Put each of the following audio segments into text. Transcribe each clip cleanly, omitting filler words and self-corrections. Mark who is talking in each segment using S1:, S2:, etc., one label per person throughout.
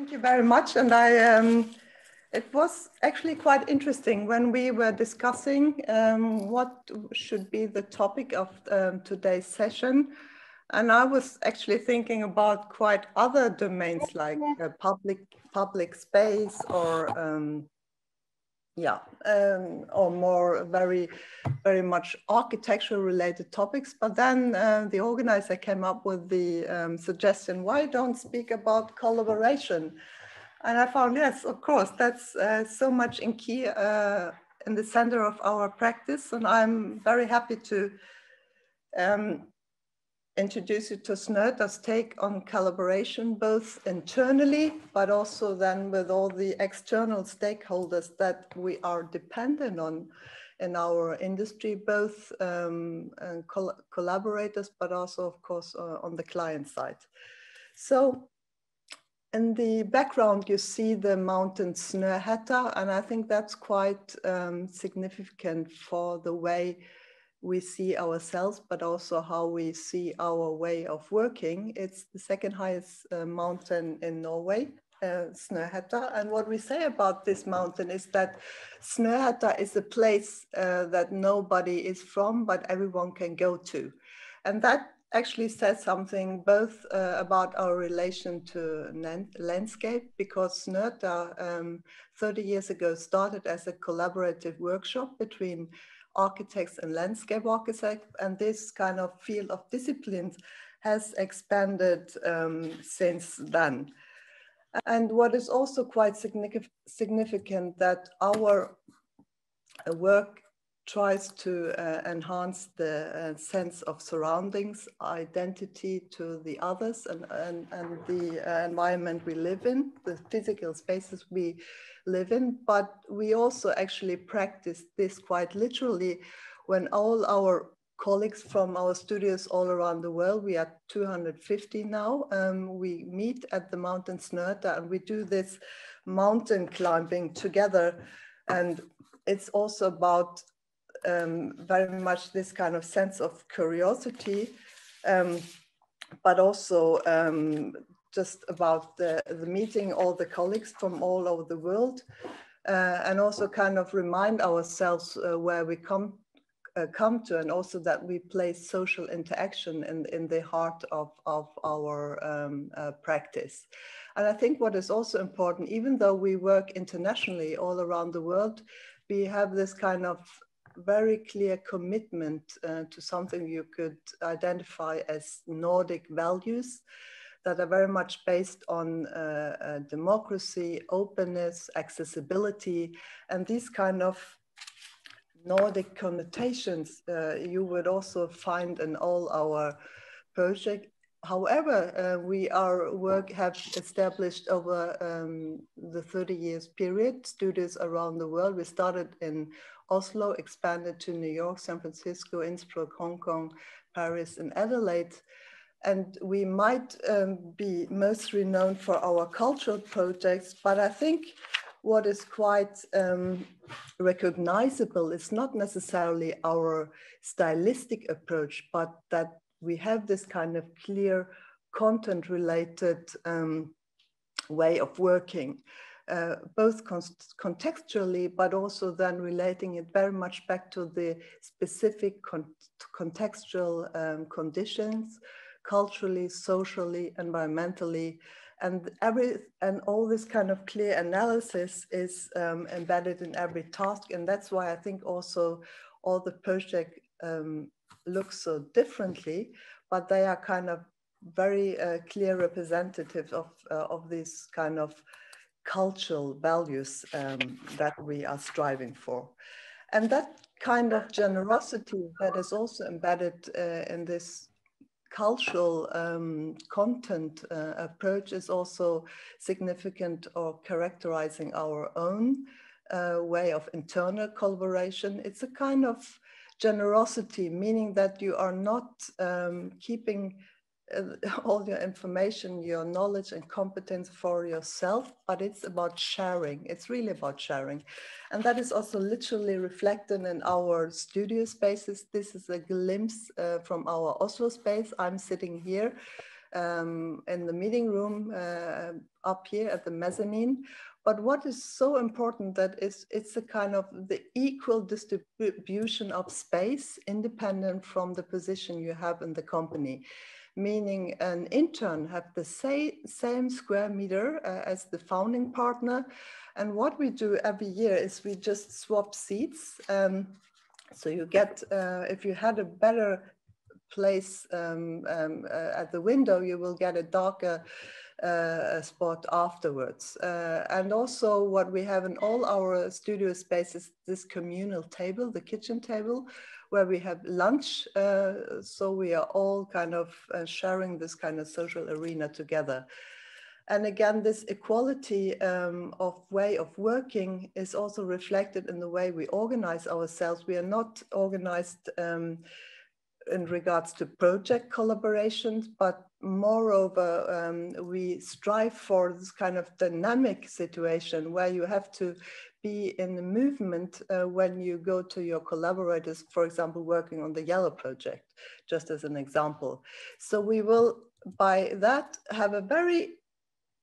S1: Thank you very much. And it was actually quite interesting when we were discussing what should be the topic of today's session. And I was actually thinking about quite other domains like public space or or more very much architectural related topics. But then the organizer came up with the suggestion, why don't speak about collaboration? And I found, yes, of course, that's so much in key in the center of our practice. And I'm very happy to introduce you to Snøhetta's take on collaboration, both internally, but also then with all the external stakeholders that we are dependent on in our industry, both collaborators, but also, of course, on the client side. So in the background, you see the mountain Snøhetta, and I think that's quite significant for the way we see ourselves, but also how we see our way of working. It's the second highest mountain in Norway, Snøhetta. And what we say about this mountain is that Snøhetta is a place that nobody is from, but everyone can go to. And that actually says something both about our relation to landscape, because Snøhetta 30 years ago started as a collaborative workshop between architects and landscape architects, and this kind of field of disciplines has expanded since then. And what is also quite significant that our work tries to enhance the sense of surroundings, identity to the others and the environment we live in, the physical spaces we live in. But we also actually practice this quite literally when all our colleagues from our studios all around the world, we are 250 now, we meet at the mountain Snøhetta and we do this mountain climbing together. And it's also about very much this kind of sense of curiosity, but also just about the meeting all the colleagues from all over the world, and also kind of remind ourselves where we come to, and also that we place social interaction in the heart of our practice. And I think what is also important, even though we work internationally all around the world, we have this kind of very clear commitment to something you could identify as Nordic values that are very much based on democracy, openness, accessibility, and these kind of Nordic connotations you would also find in all our projects. However, have established over the 30 years period studios around the world. We started in Oslo, expanded to New York, San Francisco, Innsbruck, Hong Kong, Paris, and Adelaide. And we might be most renowned for our cultural projects, but I think what is quite recognizable is not necessarily our stylistic approach, but that we have this kind of clear content-related way of working, both contextually, but also then relating it very much back to the specific contextual conditions, culturally, socially, environmentally, and all this kind of clear analysis is embedded in every task. And that's why I think also all the project looks so differently, but they are kind of very clear representatives of these kind of cultural values that we are striving for. And that kind of generosity that is also embedded in this cultural content approach is also significant or characterizing our own way of internal collaboration. It's a kind of generosity, meaning that you are not keeping all your information, your knowledge and competence for yourself, but it's about sharing. It's really about sharing. And that is also literally reflected in our studio spaces. This is a glimpse from our Oslo space. I'm sitting here in the meeting room up here at the mezzanine. But what is so important that it's a kind of the equal distribution of space independent from the position you have in the company. Meaning an intern have the same square meter as the founding partner. And what we do every year is we just swap seats. So you get, if you had a better place at the window, you will get a darker spot afterwards. And also what we have in all our studio spaces, this communal table, the kitchen table, where we have lunch. So we are all kind of sharing this kind of social arena together. And again, this equality of way of working is also reflected in the way we organize ourselves. We are not organized in regards to project collaborations, but moreover, we strive for this kind of dynamic situation where you have to be in the movement when you go to your collaborators, for example, working on the Yellow project, just as an example. So we will, by that, have a very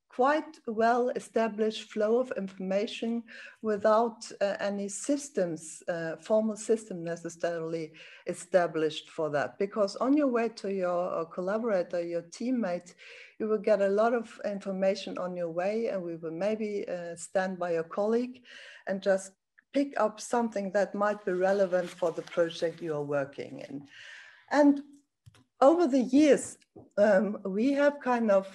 S1: quite well-established flow of information without any systems, formal system necessarily established for that. Because on your way to your collaborator, your teammate, you will get a lot of information on your way, and we will maybe stand by your colleague and just pick up something that might be relevant for the project you are working in. And over the years, we have kind of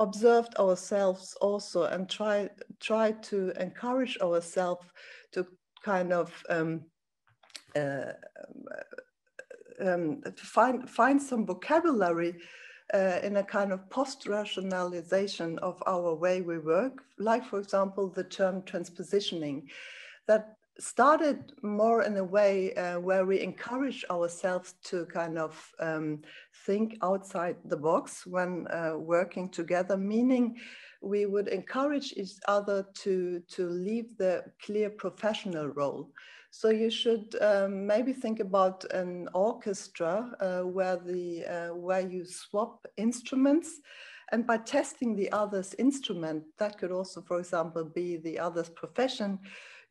S1: observed ourselves also and try to encourage ourselves to kind of find some vocabulary in a kind of post-rationalization of our way we work, like for example the term transpositioning, that started more in a way where we encourage ourselves to kind of think outside the box when working together, meaning we would encourage each other to leave the clear professional role. So you should maybe think about an orchestra where you swap instruments, and by testing the other's instrument, that could also, for example, be the other's profession,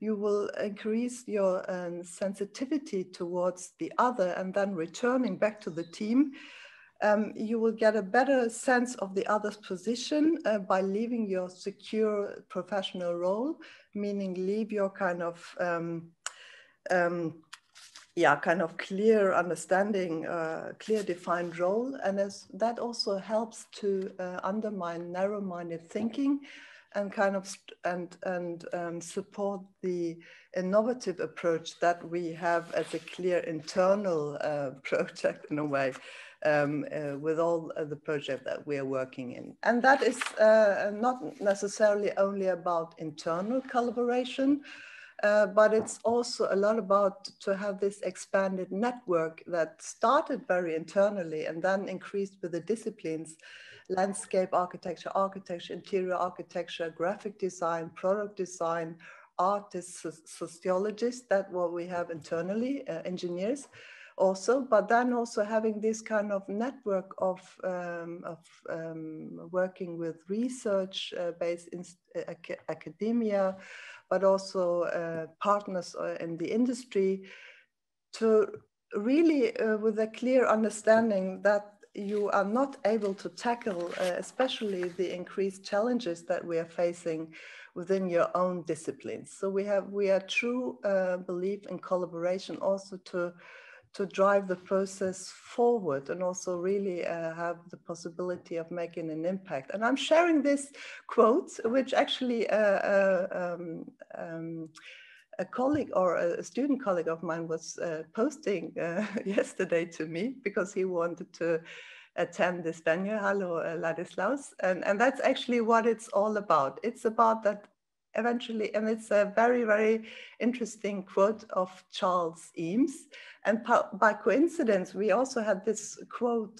S1: you will increase your sensitivity towards the other, and then returning back to the team, you will get a better sense of the other's position by leaving your secure professional role, meaning leave your kind of kind of clear understanding, clear defined role. And that also helps to undermine narrow-minded thinking and kind of support the innovative approach that we have as a clear internal project in a way with all the projects that we are working in. And that is not necessarily only about internal collaboration, but it's also a lot about to have this expanded network that started very internally and then increased with the disciplines, landscape architecture, interior architecture, graphic design, product design, artists, sociologists, that's what we have internally, engineers also, but then also having this kind of network of working with research-based academia, but also partners in the industry, to really with a clear understanding that you are not able to tackle especially the increased challenges that we are facing within your own disciplines. So we are true belief in collaboration also to drive the process forward and also really have the possibility of making an impact. And I'm sharing this quote, which actually a colleague or a student colleague of mine was posting yesterday to me because he wanted to attend this venue. Hello, Ladislaus. And that's actually what it's all about. It's about that eventually, and it's a very, very interesting quote of Charles Eames. And by coincidence, we also had this quote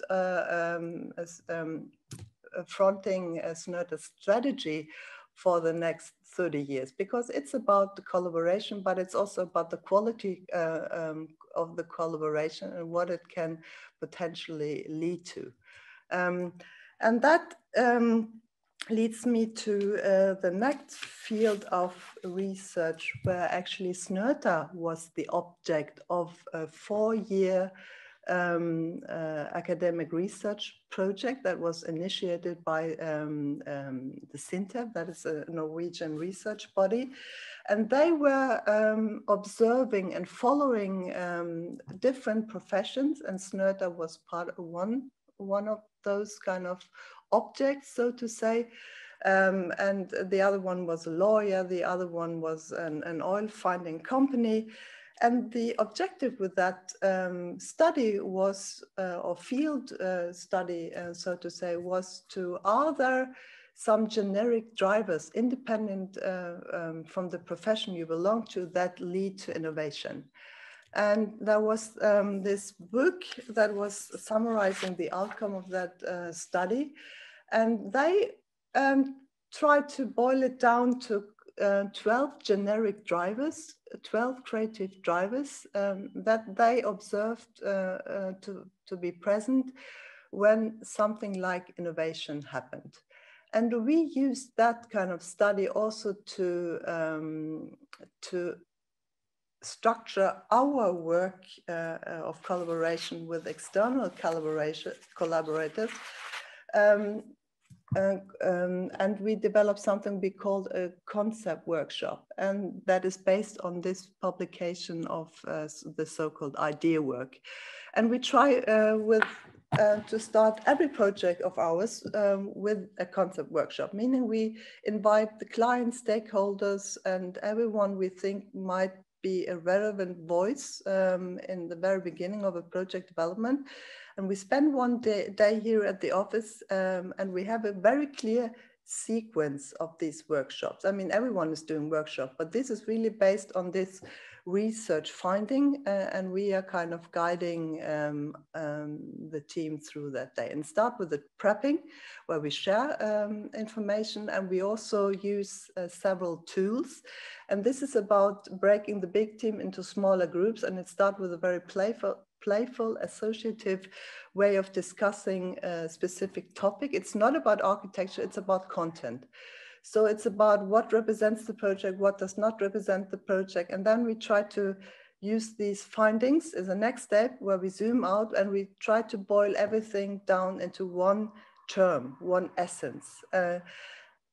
S1: fronting Snøhetta's strategy for the next 30 years, because it's about the collaboration, but it's also about the quality of the collaboration and what it can potentially lead to. And that leads me to the next field of research, where actually Snøhetta was the object of a 4-year academic research project that was initiated by the SINTEF, that is a Norwegian research body. And they were observing and following different professions, and Snøhetta was part of one of those kind of objects, so to say. And the other one was a lawyer, the other one was an oil finding company. And the objective with that study was, or field study, so to say, was are there some generic drivers independent from the profession you belong to that lead to innovation? And there was this book that was summarizing the outcome of that study. And they tried to boil it down to 12 generic drivers, 12 creative drivers that they observed to be present when something like innovation happened. And we used that kind of study also to structure our work of collaboration with external collaborators. And we developed something we called a concept workshop, and that is based on this publication of the so-called idea work. And we try to start every project of ours with a concept workshop, meaning we invite the client, stakeholders, and everyone we think might be a relevant voice in the very beginning of a project development. And we spend one day here at the office, and we have a very clear sequence of these workshops. I mean, everyone is doing workshops, but this is really based on this research finding, and we are kind of guiding the team through that day. And start with the prepping, where we share information, and we also use several tools. And this is about breaking the big team into smaller groups, and it starts with a very playful, associative way of discussing a specific topic. It's not about architecture, it's about content. So it's about what represents the project, what does not represent the project. And then we try to use these findings as a next step, where we zoom out and we try to boil everything down into one term, one essence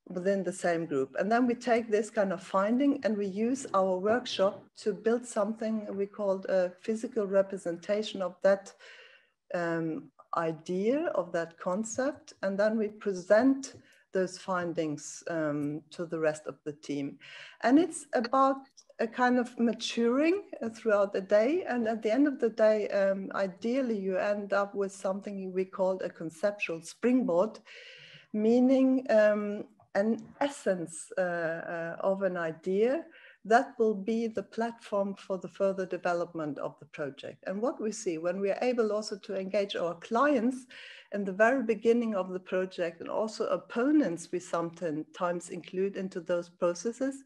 S1: within the same group. And then we take this kind of finding and we use our workshop to build something we called a physical representation of that idea, of that concept. And then we present those findings to the rest of the team. And it's about a kind of maturing throughout the day. And at the end of the day, ideally, you end up with something we call a conceptual springboard, meaning an essence of an idea that will be the platform for the further development of the project. And what we see when we are able also to engage our clients in the very beginning of the project, and also opponents we sometimes include into those processes,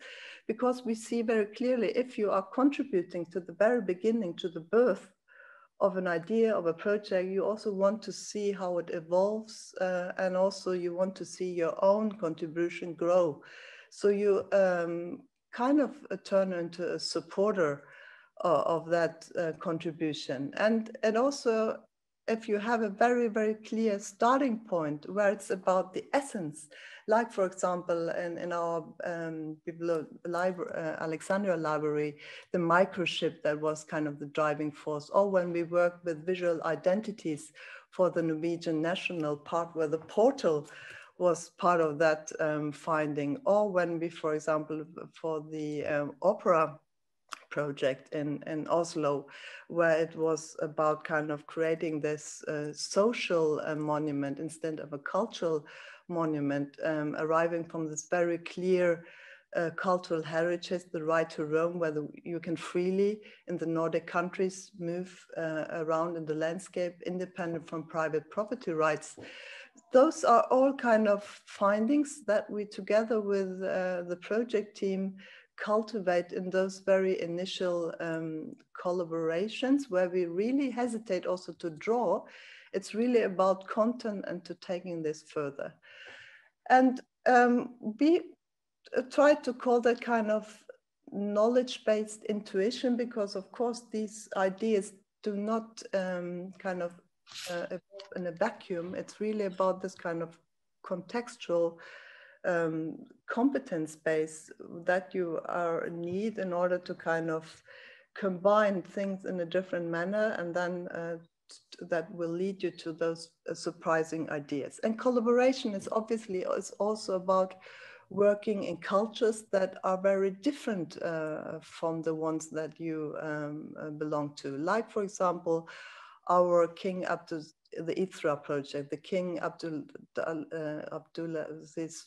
S1: because we see very clearly if you are contributing to the very beginning, to the birth of an idea, of a project, you also want to see how it evolves, and also you want to see your own contribution grow. So you kind of turn into a supporter of that contribution. And also, if you have a very, very clear starting point where it's about the essence, like for example, in our Alexandria library, the microchip that was kind of the driving force, or when we work with visual identities for the Norwegian national park, where the portal was part of that finding, or when we, for example, for the opera project in Oslo, where it was about kind of creating this social monument instead of a cultural monument, arriving from this very clear cultural heritage, the right to roam, where you can freely in the Nordic countries move around in the landscape, independent from private property rights. Those are all kind of findings that we, together with the project team, cultivate in those very initial collaborations where we really hesitate also to draw. It's really about content and to taking this further. And we try to call that kind of knowledge-based intuition, because of course these ideas do not kind of evolve in a vacuum. It's really about this kind of contextual competence base that you need in order to kind of combine things in a different manner, and then that will lead you to those surprising ideas. And collaboration is obviously also about working in cultures that are very different from the ones that you belong to. Like, for example, our King Abdul, the ITHRA project, the King Abdulaziz's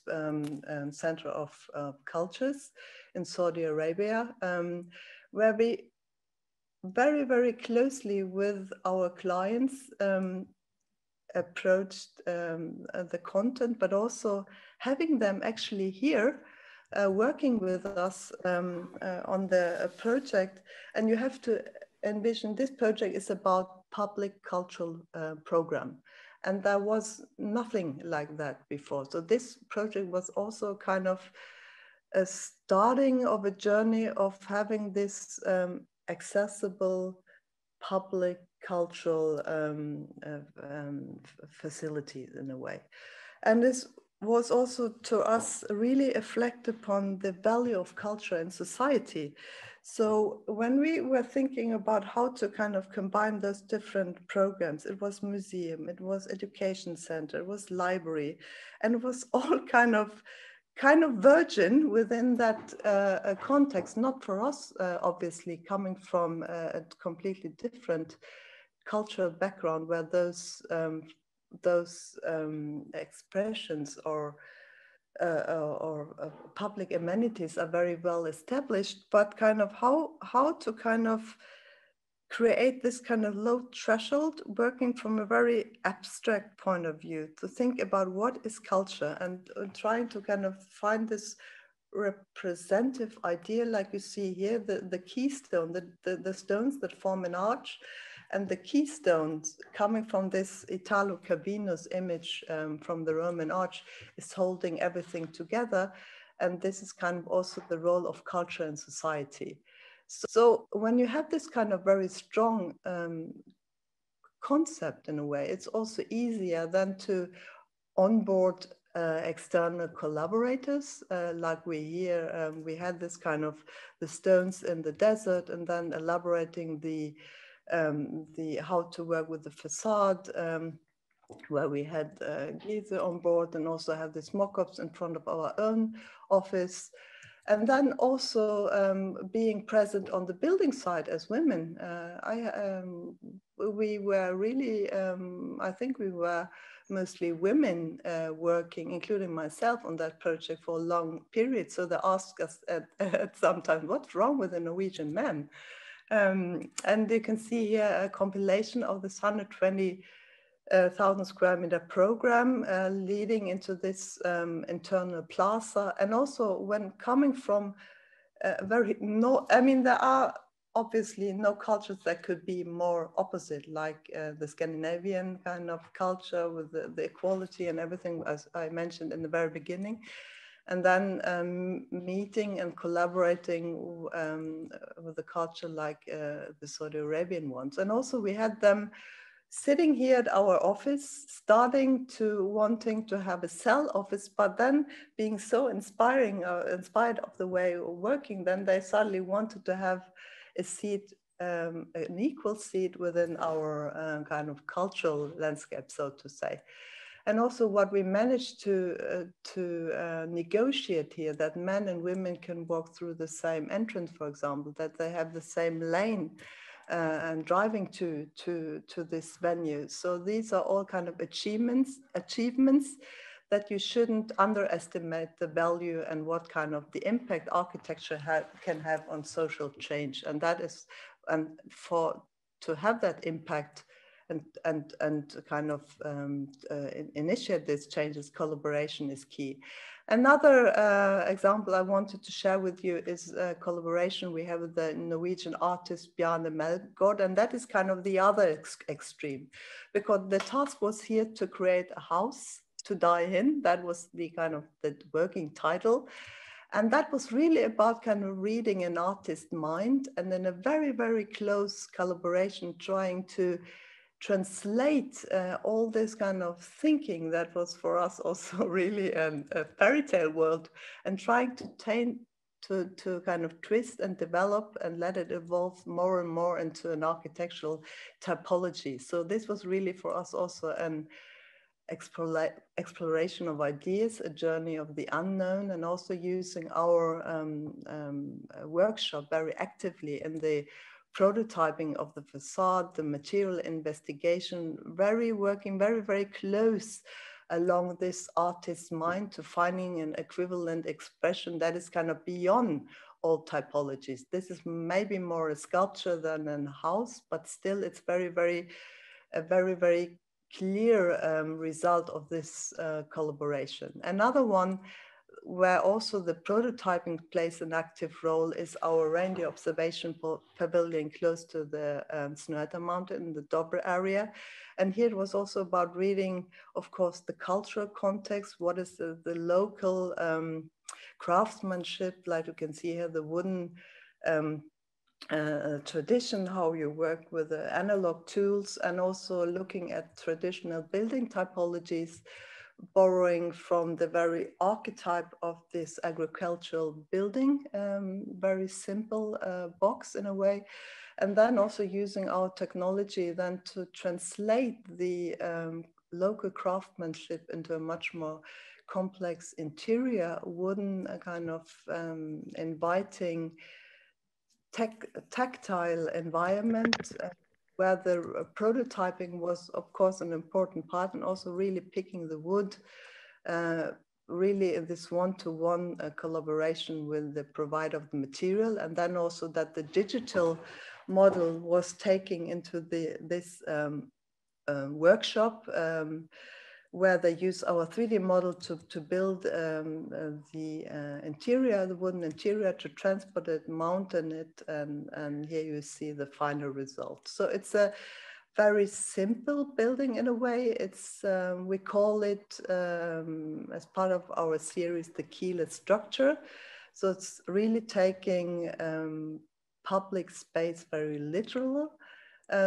S1: Center of Cultures in Saudi Arabia, where we very, very closely with our clients approached the content, but also having them actually here working with us on the project. And you have to envision this project is about public cultural program. And there was nothing like that before. So this project was also kind of a starting of a journey of having this accessible public cultural facilities in a way. And this was also to us really reflect upon the value of culture in society. So when we were thinking about how to kind of combine those different programs, it was museum, it was education center, it was library, and it was all kind of virgin within that context, not for us, obviously, coming from a completely different cultural background where those expressions or public amenities are very well established, but kind of how to kind of create this kind of low threshold, working from a very abstract point of view, to think about what is culture, and trying to kind of find this representative idea, like you see here, the keystone, the stones that form an arch, and the keystones coming from this Italo Calvino's image from the Roman arch is holding everything together. And this is kind of also the role of culture in society. So when you have this kind of very strong concept in a way, it's also easier than to onboard external collaborators, like we here, we had this kind of the stones in the desert, and then elaborating the how to work with the facade, where we had Giese on board, and also have these mock-ups in front of our own office. And then also being present on the building side as women. We were really, I think we were mostly women working, including myself, on that project for a long period. So they asked us at some time, what's wrong with the Norwegian men? And you can see here a compilation of this 120,000 square meter program leading into this internal plaza. And also when coming from I mean, there are obviously no cultures that could be more opposite, like the Scandinavian kind of culture with the equality and everything, as I mentioned in the very beginning. And then meeting and collaborating with a culture like the Saudi Arabian ones. And also we had them sitting here at our office, starting to wanting to have a cell office, but then being so inspired of the way of working, then they suddenly wanted to have a seat, an equal seat within our kind of cultural landscape, so to say. And also what we managed to negotiate here, that men and women can walk through the same entrance, for example, that they have the same lane and driving to this venue. So these are all kind of achievements that you shouldn't underestimate the value and what kind of the impact architecture can have on social change. And that is, and to have that impact and kind of initiate these changes, collaboration is key. Another example I wanted to share with you is a collaboration we have with the Norwegian artist Bjarne Melgaard, and that is kind of the other extreme, because the task was here to create a house to die in. That was the kind of the working title. And that was really about kind of reading an artist's mind, and in a very, very close collaboration, trying to translate all this kind of thinking that was for us also really a fairy tale world, and trying to kind of twist and develop and let it evolve more and more into an architectural typology. So this was really for us also an exploration of ideas, a journey of the unknown, and also using our workshop very actively in the prototyping of the facade, the material investigation, working very, very close along this artist's mind to finding an equivalent expression that is kind of beyond all typologies. This is maybe more a sculpture than a house, but still it's a very, very clear result of this collaboration. Another one where also the prototyping plays an active role is our reindeer observation pavilion close to the Snøhetta mountain in the Dobre area. And here it was also about reading, of course, the cultural context, what is the local craftsmanship, like you can see here, the wooden tradition, how you work with the analog tools, and also looking at traditional building typologies, borrowing from the very archetype of this agricultural building, very simple box in a way, and then also using our technology then to translate the local craftsmanship into a much more complex interior wooden kind of inviting tactile environment, where the prototyping was, of course, an important part, and also really picking the wood, really in this one-to-one collaboration with the provider of the material, and then also that the digital model was taking into this workshop, where they use our 3D model to build the interior, the wooden interior, to transport it, mount it, and here you see the final result. So it's a very simple building in a way. It's we call it, as part of our series, the keyless structure. So it's really taking public space very literal.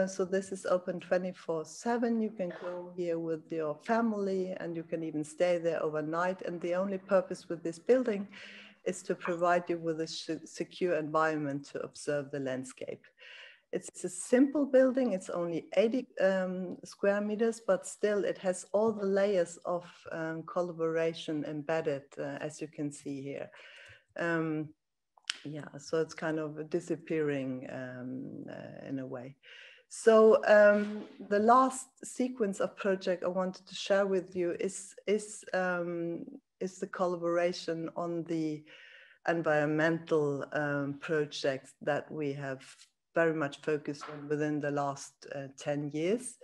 S1: So this is open 24/7. You can go here with your family, and you can even stay there overnight. And the only purpose with this building is to provide you with a secure environment to observe the landscape. It's a simple building. It's only 80 square meters, but still it has all the layers of collaboration embedded, as you can see here. Yeah, so it's kind of disappearing in a way. So the last sequence of project I wanted to share with you is the collaboration on the environmental projects that we have very much focused on within the last 10 years.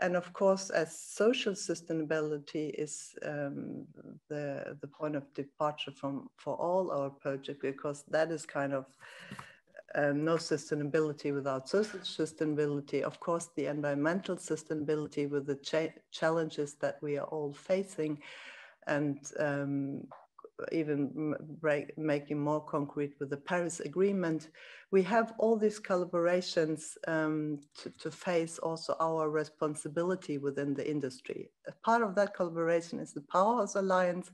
S1: And of course, as social sustainability is the point of departure for all our projects, because that is kind of no sustainability without social sustainability. Of course, the environmental sustainability with the challenges that we are all facing, and even making more concrete with the Paris Agreement. We have all these collaborations to face also our responsibility within the industry. A part of that collaboration is the Powerhouse Alliance,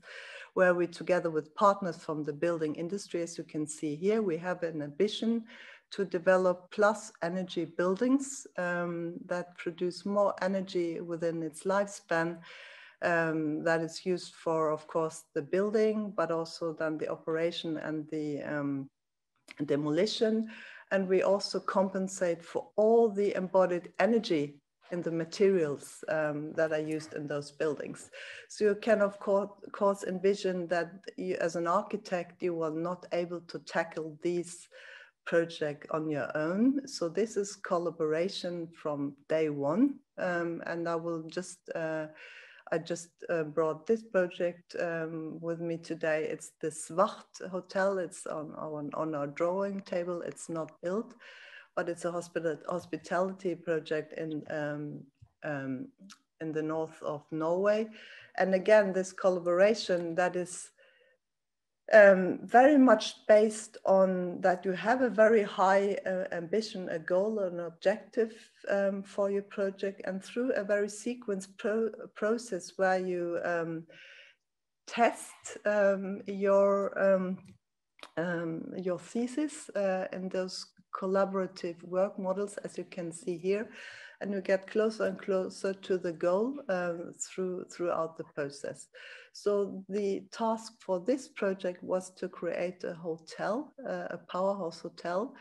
S1: where we, together with partners from the building industry, as you can see here, we have an ambition to develop plus energy buildings that produce more energy within its lifespan, that is used for, of course, the building, but also then the operation and the demolition. And we also compensate for all the embodied energy in the materials that are used in those buildings. So you can, of course, envision that you, as an architect, you are not able to tackle these projects on your own. So this is collaboration from day one. And I will just I just brought this project with me today. It's the Svart Hotel. It's on our drawing table. It's not built, but it's a hospitality project in the north of Norway. And again, this collaboration that is very much based on that you have a very high ambition, a goal, an objective for your project, and through a very sequenced process where you test your thesis in those collaborative work models, as you can see here, and you get closer and closer to the goal throughout the process. So the task for this project was to create a hotel, a powerhouse hotel,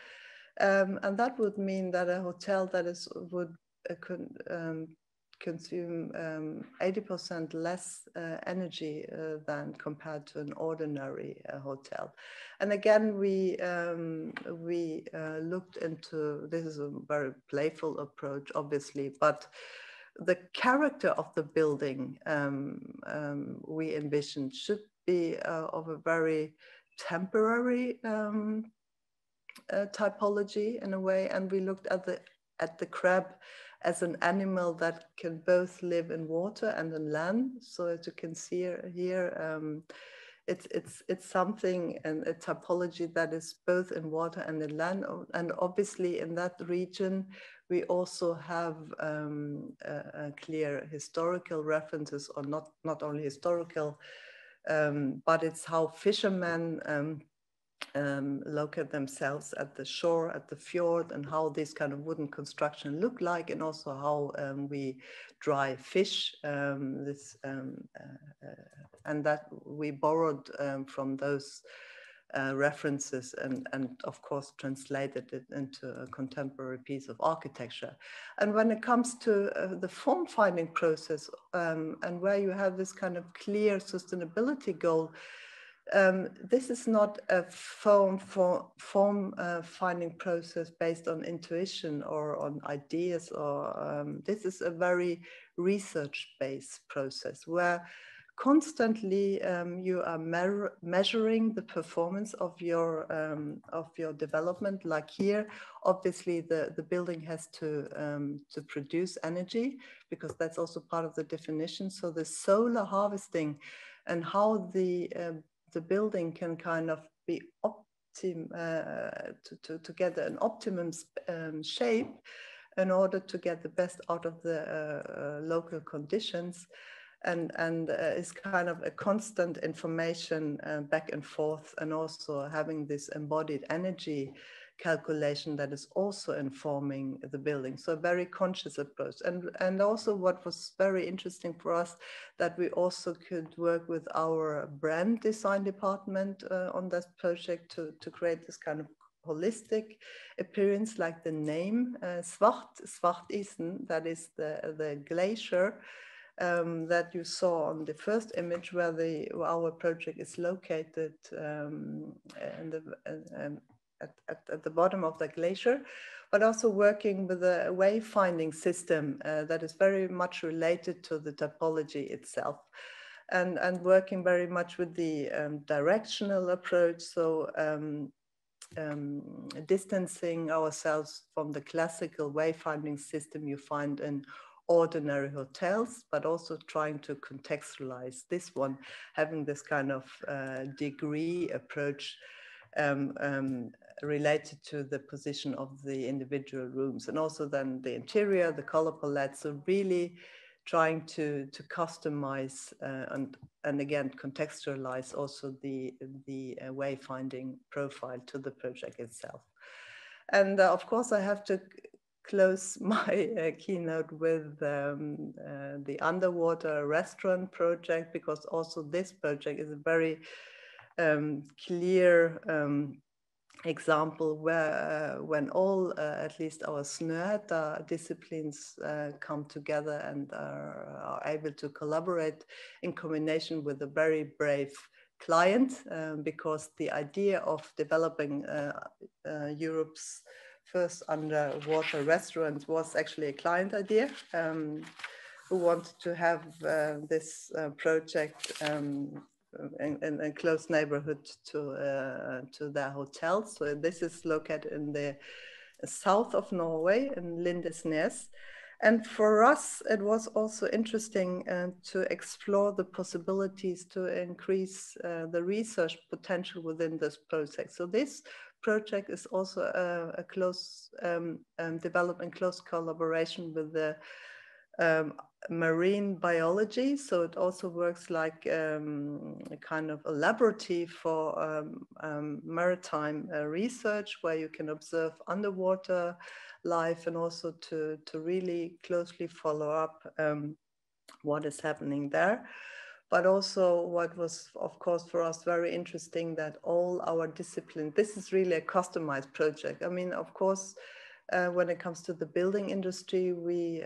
S1: and that would mean that a hotel that would consume 80% less energy than compared to an ordinary hotel. And again, we looked into, this is a very playful approach, obviously, but the character of the building we envisioned should be of a very temporary typology in a way, and we looked at the crab as an animal that can both live in water and in land. So as you can see here, it's something, and a typology that is both in water and in land. And obviously in that region, we also have clear historical references, or not only historical, but it's how fishermen locate themselves at the shore, at the fjord, and how this kind of wooden construction look like, and also how we dry fish. And that we borrowed from those references and of course translated it into a contemporary piece of architecture. And when it comes to the form finding process, and where you have this kind of clear sustainability goal, this is not a form finding process based on intuition or on ideas, or this is a very research-based process where constantly you are measuring the performance of your development. Like here, obviously the building has to produce energy, because that's also part of the definition. So the solar harvesting and how the building can kind of be to get an optimum shape in order to get the best out of the local conditions, and is kind of a constant information back and forth, and also having this embodied energy calculation that is also informing the building. So a very conscious approach. And also what was very interesting for us, that we also could work with our brand design department on this project to create this kind of holistic appearance, like the name Svartisen, that is the glacier that you saw on the first image, where our project is located at the bottom of the glacier, but also working with a wayfinding system that is very much related to the topology itself, and working very much with the directional approach. So distancing ourselves from the classical wayfinding system you find in ordinary hotels, but also trying to contextualize this one, having this kind of degree approach related to the position of the individual rooms, and also then the interior, the color palette. So really trying to customize and again contextualize also the wayfinding profile to the project itself. And of course I have to close my keynote with the underwater restaurant project, because also this project is a very clear example where when all, at least our Snøhetta disciplines come together and are able to collaborate in combination with a very brave client, because the idea of developing Europe's first underwater restaurant was actually a client idea. who wanted to have this project in close neighborhood to their hotel. So this is located in the south of Norway in Lindesnes. And for us, it was also interesting to explore the possibilities to increase the research potential within this project. So this project is also a close developed in close collaboration with the marine biology. So it also works like a kind of a laboratory for maritime research, where you can observe underwater life and also to really closely follow up what is happening there. But also what was, of course, for us very interesting, that all our disciplines, this is really a customized project. I mean, of course, when it comes to the building industry, we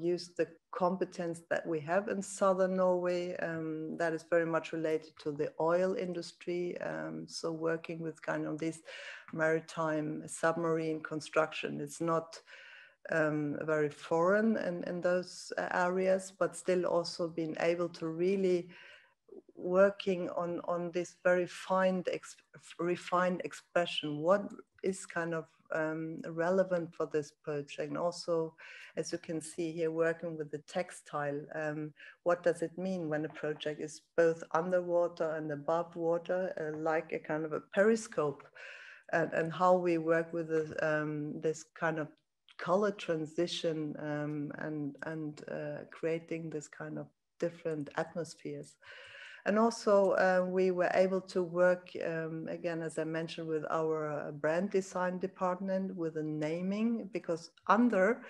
S1: use the competence that we have in southern Norway that is very much related to the oil industry. So working with kind of this maritime submarine construction, it's not very foreign in those areas, but still also being able to really working on this very refined expression. What is kind of relevant for this project? And also, as you can see here, working with the textile, what does it mean when a project is both underwater and above water, like a kind of a periscope, and how we work with this kind of color transition and creating this kind of different atmospheres. And also we were able to work, again, as I mentioned, with our brand design department with the naming, because under,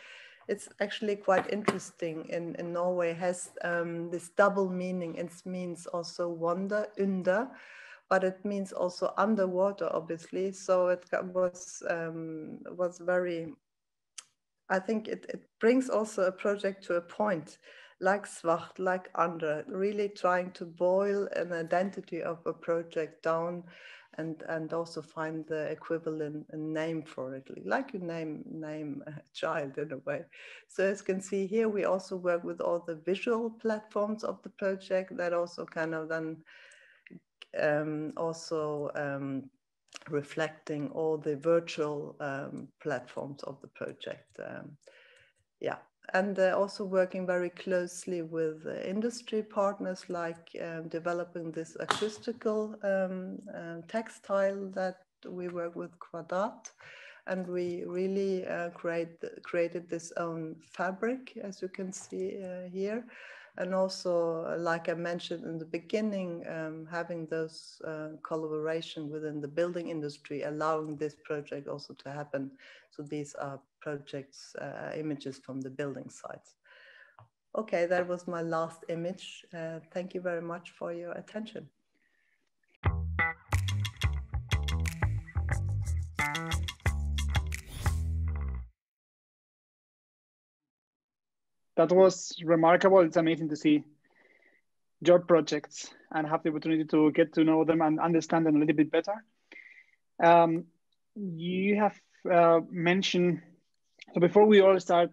S1: it's actually quite interesting in Norway, has this double meaning. It means also wonder, under, but it means also underwater, obviously. So it was very, I think it brings also a project to a point, like Svart, like under, really trying to boil an identity of a project down and also find the equivalent name for it, like you name a child in a way. So as you can see here, we also work with all the visual platforms of the project that also kind of then reflecting all the virtual platforms of the project. Yeah. And also working very closely with industry partners, like developing this acoustical textile that we work with Kvadrat. And we really created this own fabric, as you can see here. And also, like I mentioned in the beginning, having those collaboration within the building industry, allowing this project also to happen. So these are projects, images from the building sites. Okay, that was my last image. Thank you very much for your attention.
S2: That was remarkable. It's amazing to see your projects and have the opportunity to get to know them and understand them a little bit better. You have mentioned, so before we all start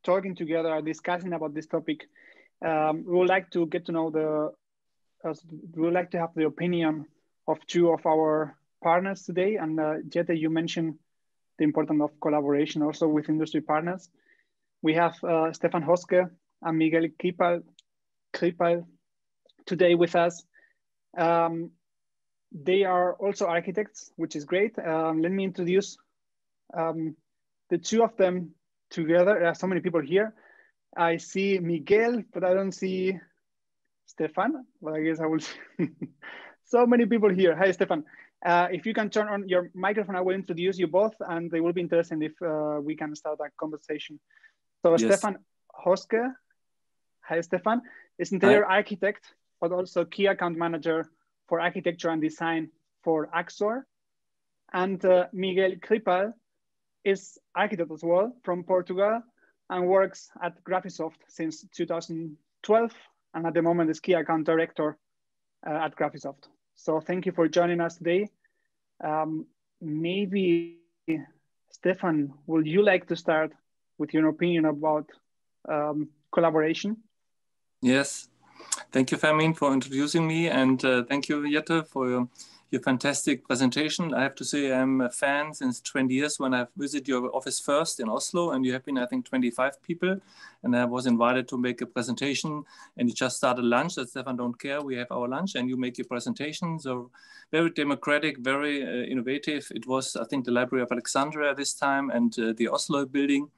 S2: talking together and discussing about this topic, we would like to get to know we would like to have the opinion of two of our partners today. And Jette, you mentioned the importance of collaboration also with industry partners. We have Stefan Hoske and Miguel Kripal today with us. They are also architects, which is great. Let me introduce the two of them together. There are so many people here. I see Miguel, but I don't see Stefan. Well, I guess I will see. So many people here. Hi, Stefan. If you can turn on your microphone, I will introduce you both, and they will be interested if we can start a conversation. So yes. Stefan Hoske, hi Stefan, is interior architect, but also key account manager for architecture and design for Axor. And Miguel Kripal is architect as well from Portugal and works at Graphisoft since 2012, and at the moment is key account director at Graphisoft. So thank you for joining us today. Maybe, Stefan, would you like to start with your opinion about collaboration.
S3: Yes, thank you, Fermin, for introducing me, and thank you, Jette, for your fantastic presentation. I have to say I'm a fan since 20 years when I visited your office first in Oslo, and you have been, I think, 25 people, and I was invited to make a presentation, and you just started lunch. That Stefan don't care, we have our lunch, and you make your presentation. So very democratic, very innovative. It was, I think, the Library of Alexandria this time, and the Oslo building.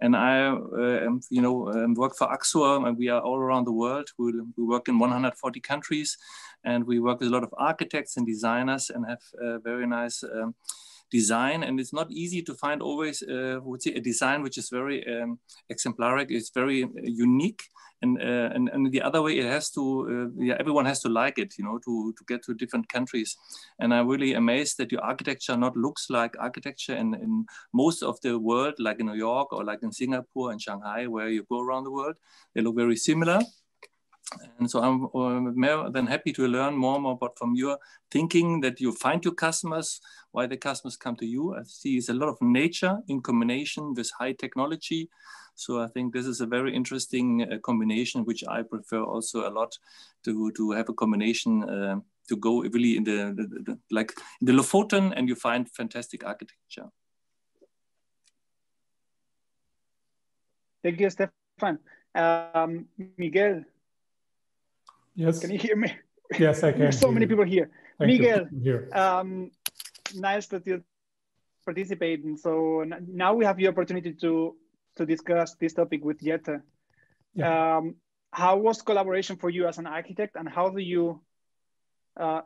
S3: And I, work for Axor, and we are all around the world. We work in 140 countries, and we work with a lot of architects and designers, and have a very nice design. And it's not easy to find always, would say, a design which is very exemplaric. It's very unique, and the other way, it has to, everyone has to like it, to get to different countries. And I'm really amazed that your architecture not looks like architecture in most of the world, like in New York or like in Singapore and Shanghai, where you go around the world. They look very similar. And so I'm more than happy to learn more about from your thinking, that you find your customers, why the customers come to you. I see it's a lot of nature in combination with high technology. So I think this is a very interesting combination, which I prefer also a lot, to have a combination to go really in the like in the Lofoten, and you find fantastic architecture.
S2: Thank you, Stefan. Miguel.
S4: Yes.
S2: Can you hear me?
S4: Yes, I can.
S2: There's so many people here.
S4: Thank
S2: Miguel,
S4: you.
S2: Nice that you participate. And so now we have the opportunity to discuss this topic with Jette.
S4: Yeah.
S2: How was collaboration for you as an architect, and how do you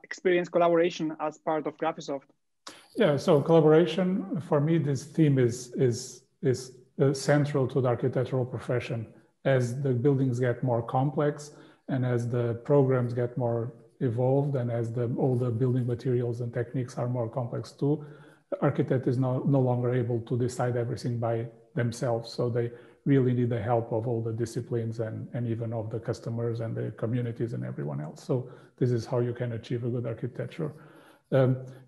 S2: experience collaboration as part of Graphisoft?
S4: Yeah, so collaboration, for me, this theme is central to the architectural profession. As the buildings get more complex, and as the programs get more evolved, and as all the building materials and techniques are more complex too, the architect is no longer able to decide everything by themselves. So they really need the help of all the disciplines and even of the customers and the communities and everyone else. So this is how you can achieve a good architecture.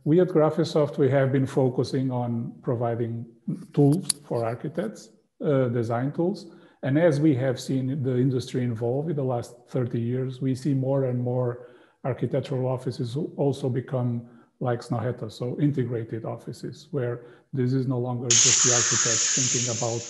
S4: We at Graphisoft, we have been focusing on providing tools for architects, design tools. And as we have seen the industry evolve in the last 30 years, we see more and more architectural offices also become like Snøhetta, so integrated offices, where this is no longer just the architect thinking about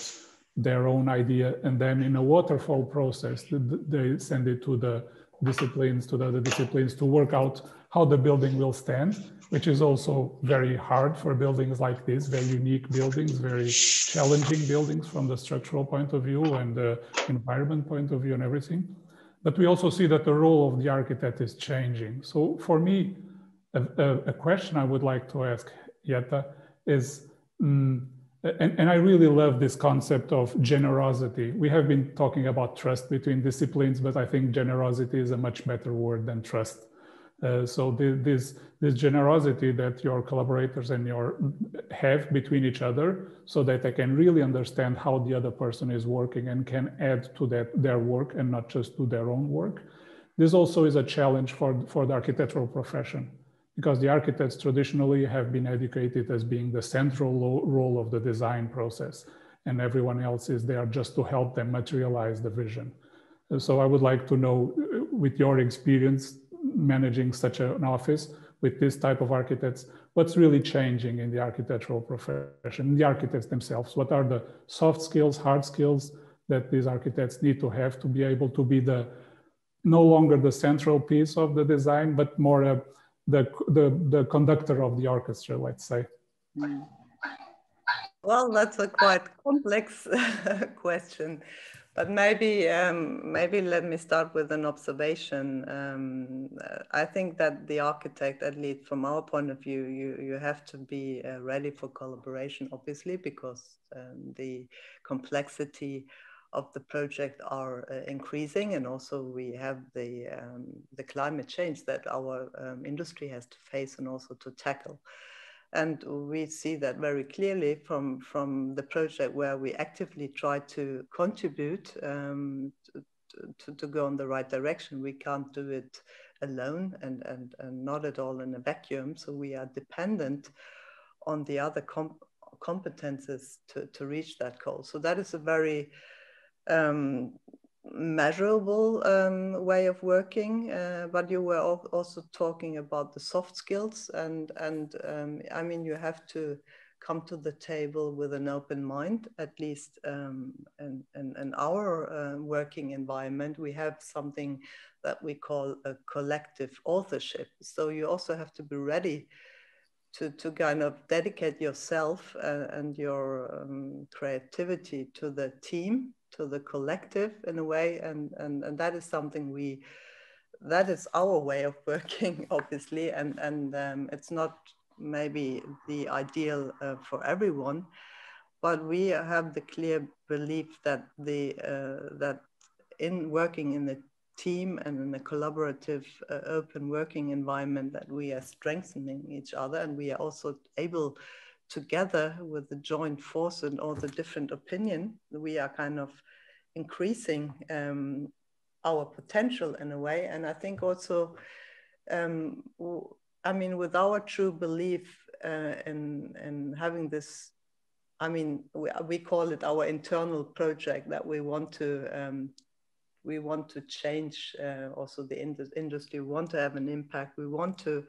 S4: their own idea, and then in a waterfall process, they send it to the disciplines, to the other disciplines, to work out how the building will stand, which is also very hard for buildings like this, very unique buildings, very challenging buildings from the structural point of view and the environment point of view and everything. But we also see that the role of the architect is changing. So for me, a question I would like to ask Jette is, and I really love this concept of generosity. We have been talking about trust between disciplines, but I think generosity is a much better word than trust. So this generosity that your collaborators and have between each other, so that they can really understand how the other person is working and can add to their work and not just do their own work. This also is a challenge for the architectural profession, because the architects traditionally have been educated as being the central role of the design process, and everyone else is there just to help them materialize the vision. So I would like to know, with your experience managing such an office with this type of architects, what's really changing in the architectural profession, the architects themselves? What are the soft skills, hard skills that these architects need to have to be able to be no longer the central piece of the design, but more the conductor of the orchestra, let's say?
S1: Well, that's a quite complex question. But maybe let me start with an observation. I think that the architect, at least from our point of view, you have to be ready for collaboration, obviously, because the complexity of the project are increasing, and also we have the climate change that our industry has to face and also to tackle. And we see that very clearly from the project where we actively try to contribute to go in the right direction. We can't do it alone and not at all in a vacuum. So we are dependent on the other competences to reach that goal. So that is a very measurable way of working, but you were also talking about the soft skills, and I mean, you have to come to the table with an open mind. At least in our working environment, we have something that we call a collective authorship. So you also have to be ready to kind of dedicate yourself and your creativity to the team, to the collective in a way, and that is something that is our way of working, obviously, and it's not maybe the ideal for everyone, but we have the clear belief that that in working in the team and in a collaborative open working environment, that we are strengthening each other, and we are also able together with the joint force and all the different opinion, we are kind of increasing our potential in a way. And I think also, I mean, with our true belief in having this, I mean, we call it our internal project, that we want to change also the industry. We want to have an impact. We want to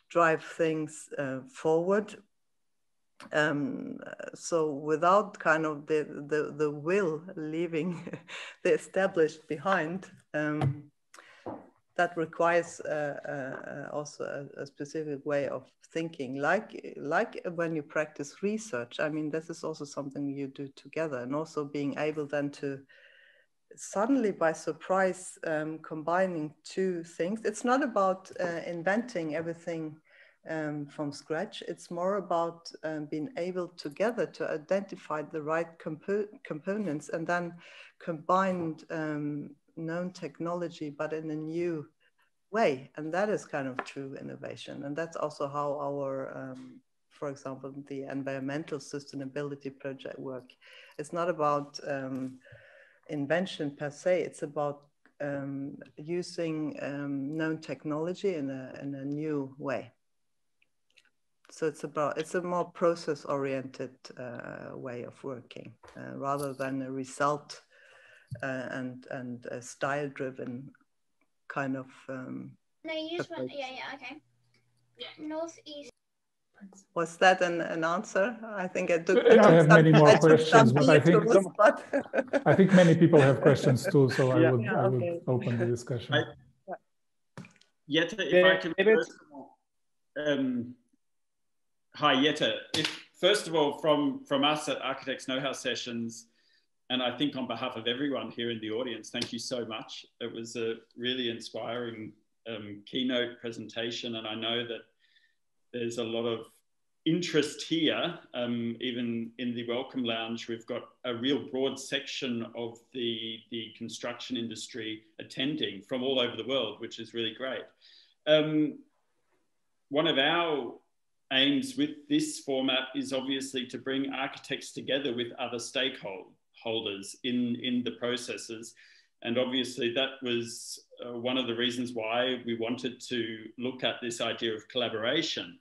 S1: drive things forward. So without kind of the will leaving the established behind, that requires also a specific way of thinking, like when you practice research. I mean, this is also something you do together, and also being able then to suddenly by surprise combining two things. It's not about inventing everything from scratch. It's more about being able together to identify the right components and then combined known technology, but in a new way. And that is kind of true innovation. And that's also how our, for example, the environmental sustainability project work. It's not about invention per se. It's about using known technology in a new way. So it's a more process-oriented way of working rather than a result and a style-driven kind of. No, you just went. Yeah. Okay. Yeah. Northeast. Was that an answer? I think I took.
S4: I have many more questions, but I think many people have questions too. So I would open the discussion.
S5: Jette, if I can first of all, hi Jette. First of all, from us at Architects Know How sessions, and I think on behalf of everyone here in the audience, thank you so much. It was a really inspiring keynote presentation, and I know that there's a lot of interest here. Even in the Welcome Lounge, we've got a real broad section of the construction industry attending from all over the world, which is really great. One of our aims with this format is obviously to bring architects together with other stakeholders in the processes. And obviously that was one of the reasons why we wanted to look at this idea of collaboration.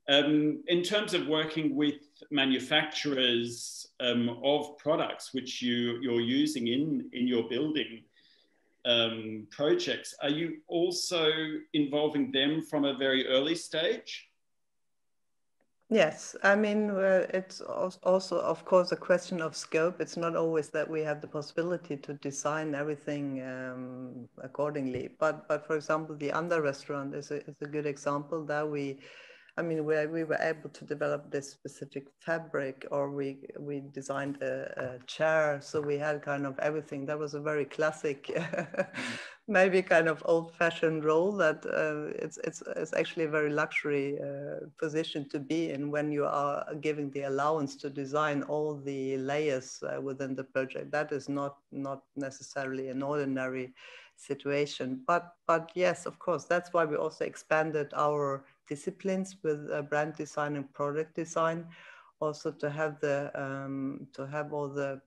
S5: In terms of working with manufacturers of products which you're using in your building projects, are you also involving them from a very early stage?
S1: Yes, I mean, it's also, of course, a question of scope. It's not always that we have the possibility to design everything accordingly. But for example, the Under restaurant is a good example that where we were able to develop this specific fabric, or we designed a chair. So we had kind of everything. That was a very classic, maybe kind of old-fashioned role that it's actually a very luxury position to be in when you are giving the allowance to design all the layers within the project. That is not necessarily an ordinary situation. But yes, of course, that's why we also expanded our disciplines with brand design and product design, also to have all the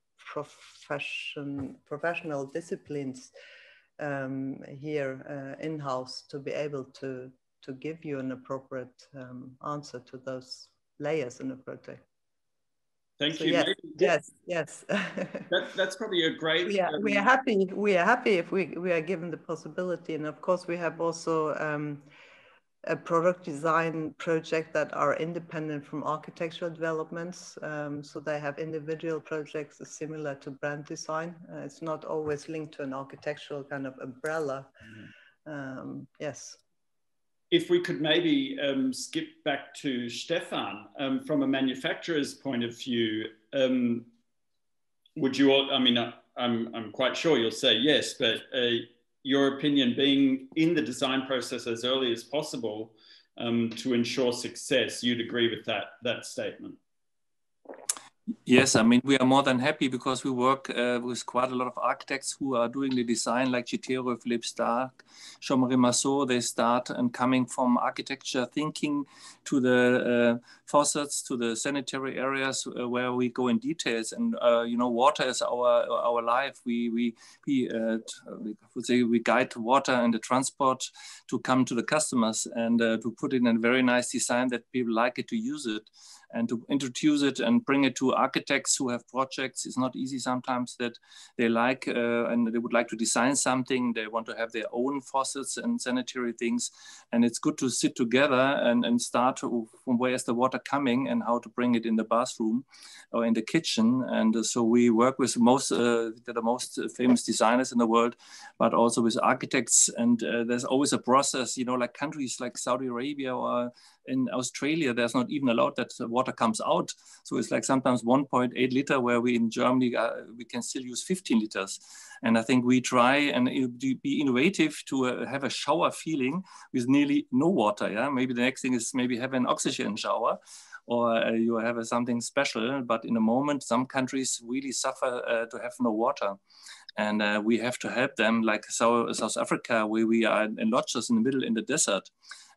S1: professional disciplines here in-house to be able to give you an appropriate answer to those layers in the project.
S5: Thank
S1: So
S5: you.
S1: Yes.
S5: That's probably a great.
S1: We are happy. We are happy if we are given the possibility, and of course we have also a product design project that are independent from architectural developments. So they have individual projects similar to brand design. It's not always linked to an architectural kind of umbrella. Yes.
S5: If we could maybe skip back to Stefan, from a manufacturer's point of view, would you all, I mean, I'm quite sure you'll say yes, but your opinion, being in the design process as early as possible to ensure success, you'd agree with that statement?
S3: Yes, I mean, we are more than happy because we work with quite a lot of architects who are doing the design, like Jette, Philippe Stark, Jean-Marie Masseau. They start and coming from architecture thinking to the faucets, to the sanitary areas where we go in details. And, you know, water is our life. We would say we guide water and the transport to come to the customers and to put it in a very nice design that people like it to use it. And to introduce it and bring it to architects who have projects is not easy sometimes, that they like and they would like to design something. They want to have their own faucets and sanitary things. And it's good to sit together and start from where is the water coming and how to bring it in the bathroom or in the kitchen. And so we work with the most famous designers in the world, but also with architects. And there's always a process, you know, like countries like Saudi Arabia or in Australia, there's not even allowed that water comes out. So it's like sometimes 1.8 liter, where we in Germany, we can still use 15 liters. And I think we try and be innovative to have a shower feeling with nearly no water. Yeah, maybe the next thing is maybe have an oxygen shower, or you have something special. But in a moment, some countries really suffer to have no water. And we have to help them, like South Africa, where we are in lodges in the middle in the desert,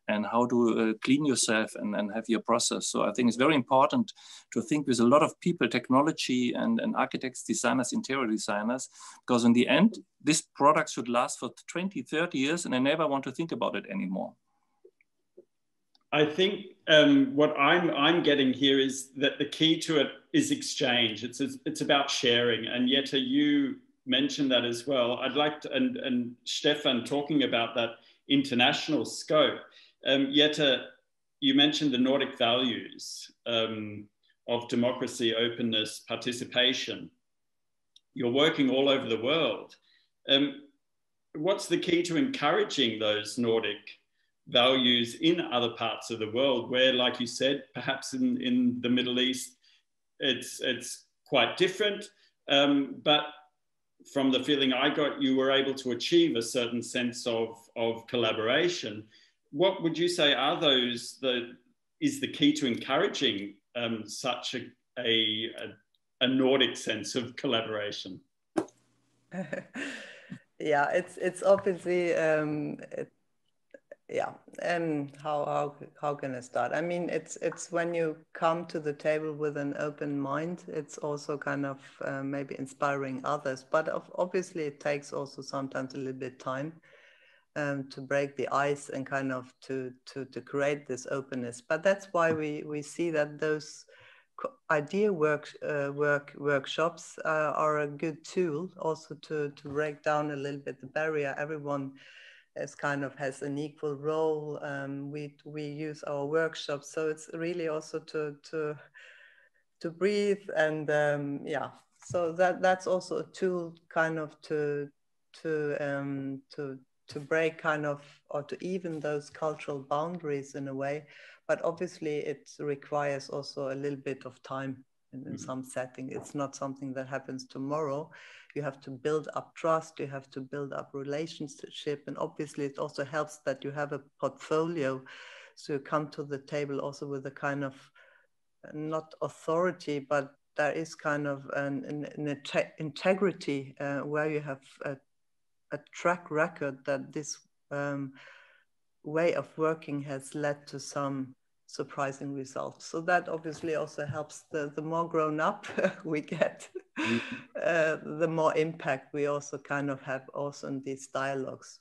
S3: and how to clean yourself and have your process. So I think it's very important to think with a lot of people, technology and architects, designers, interior designers, because in the end, this product should last for 20, 30 years, and I never want to think about it anymore.
S5: I think what I'm getting here is that the key to it is exchange. It's about sharing, and Jette, you mentioned that as well. I'd like to, and Stefan talking about that international scope. Jette, you mentioned the Nordic values of democracy, openness, participation. You're working all over the world. What's the key to encouraging those Nordic values in other parts of the world where, like you said, perhaps in the Middle East, it's quite different, but from the feeling I got, you were able to achieve a certain sense of collaboration. What would you say are is the key to encouraging such a Nordic sense of collaboration?
S1: Yeah, it's obviously how can I start? I mean, it's when you come to the table with an open mind, it's also kind of maybe inspiring others, but obviously it takes also sometimes a little bit time to break the ice and kind of to create this openness. But that's why we see that those idea workshops are a good tool also to break down a little bit the barrier. Everyone is kind of has an equal role. We use our workshops, so it's really also to breathe and yeah. So that's also a tool kind of to break kind of, or to even those cultural boundaries in a way. But obviously it requires also a little bit of time in some setting. It's not something that happens tomorrow. You have to build up trust, you have to build up relationship, and obviously it also helps that you have a portfolio. So you come to the table also with a kind of, not authority, but there is kind of an integrity where you have a track record that this way of working has led to some surprising results. So that obviously also helps. The more grown up we get, the more impact we also kind of have also in these dialogues.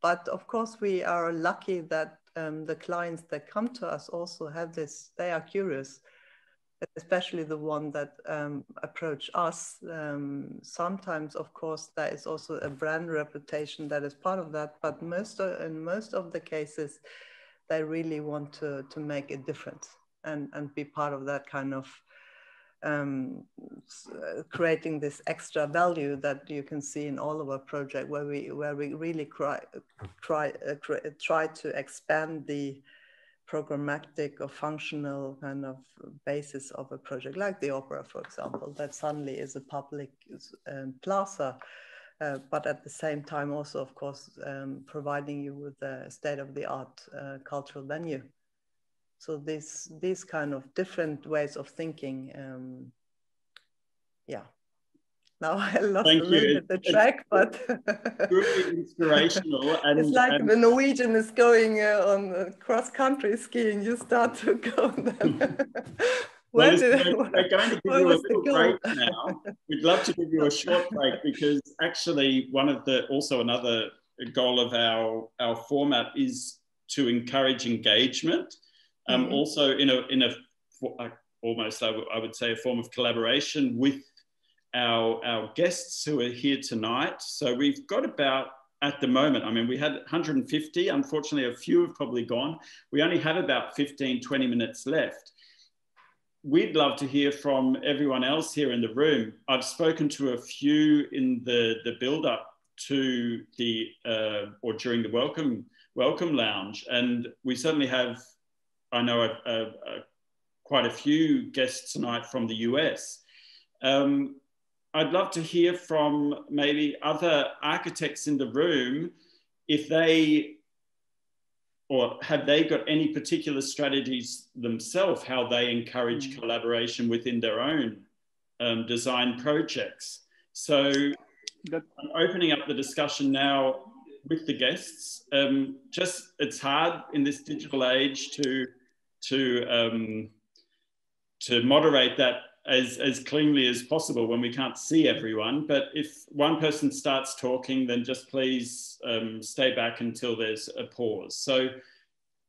S1: But of course we are lucky that the clients that come to us also have this, they are curious. especially the one that approach us. Sometimes, of course, there is also a brand reputation that is part of that, but in most of the cases, they really want to make a difference and be part of that kind of creating this extra value that you can see in all of our projects, where we really try to expand the programmatic or functional kind of basis of a project, like the opera, for example, that suddenly is a public plaza, but at the same time also, of course, providing you with a state-of-the-art cultural venue. So these kind of different ways of thinking, yeah. Now I lost a little bit the track, but
S5: really inspirational. And
S1: it's like the Norwegian is going on cross country skiing. You start to go then.
S5: Well, we're going to give you a little break now. We'd love to give you a short break, because actually another goal of our format is to encourage engagement. Also in a almost, I would say, a form of collaboration with our guests who are here tonight. So we've got about, at the moment, I mean, we had 150. Unfortunately, a few have probably gone. We only have about 15, 20 minutes left. We'd love to hear from everyone else here in the room. I've spoken to a few in the build-up to the, or during the welcome lounge. And we certainly have, I know, quite a few guests tonight from the US. I'd love to hear from maybe other architects in the room, if they, or have they got any particular strategies themselves, how they encourage collaboration within their own design projects. So I'm opening up the discussion now with the guests. It's hard in this digital age to moderate that as cleanly as possible when we can't see everyone. But if one person starts talking, then just please stay back until there's a pause. So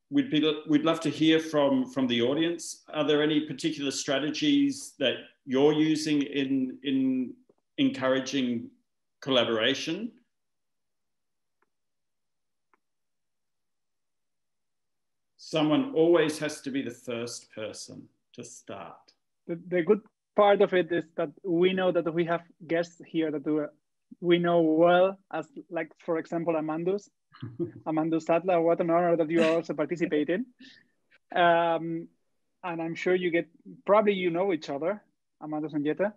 S5: we'd love to hear from the audience. Are there any particular strategies that you're using in encouraging collaboration? Someone always has to be the first person to start.
S2: The good part of it is that we know that we have guests here that we know well, as like, for example, Amandus Sadler. What an honor that you are also participating. And I'm sure probably you know each other, Amandus and Jette.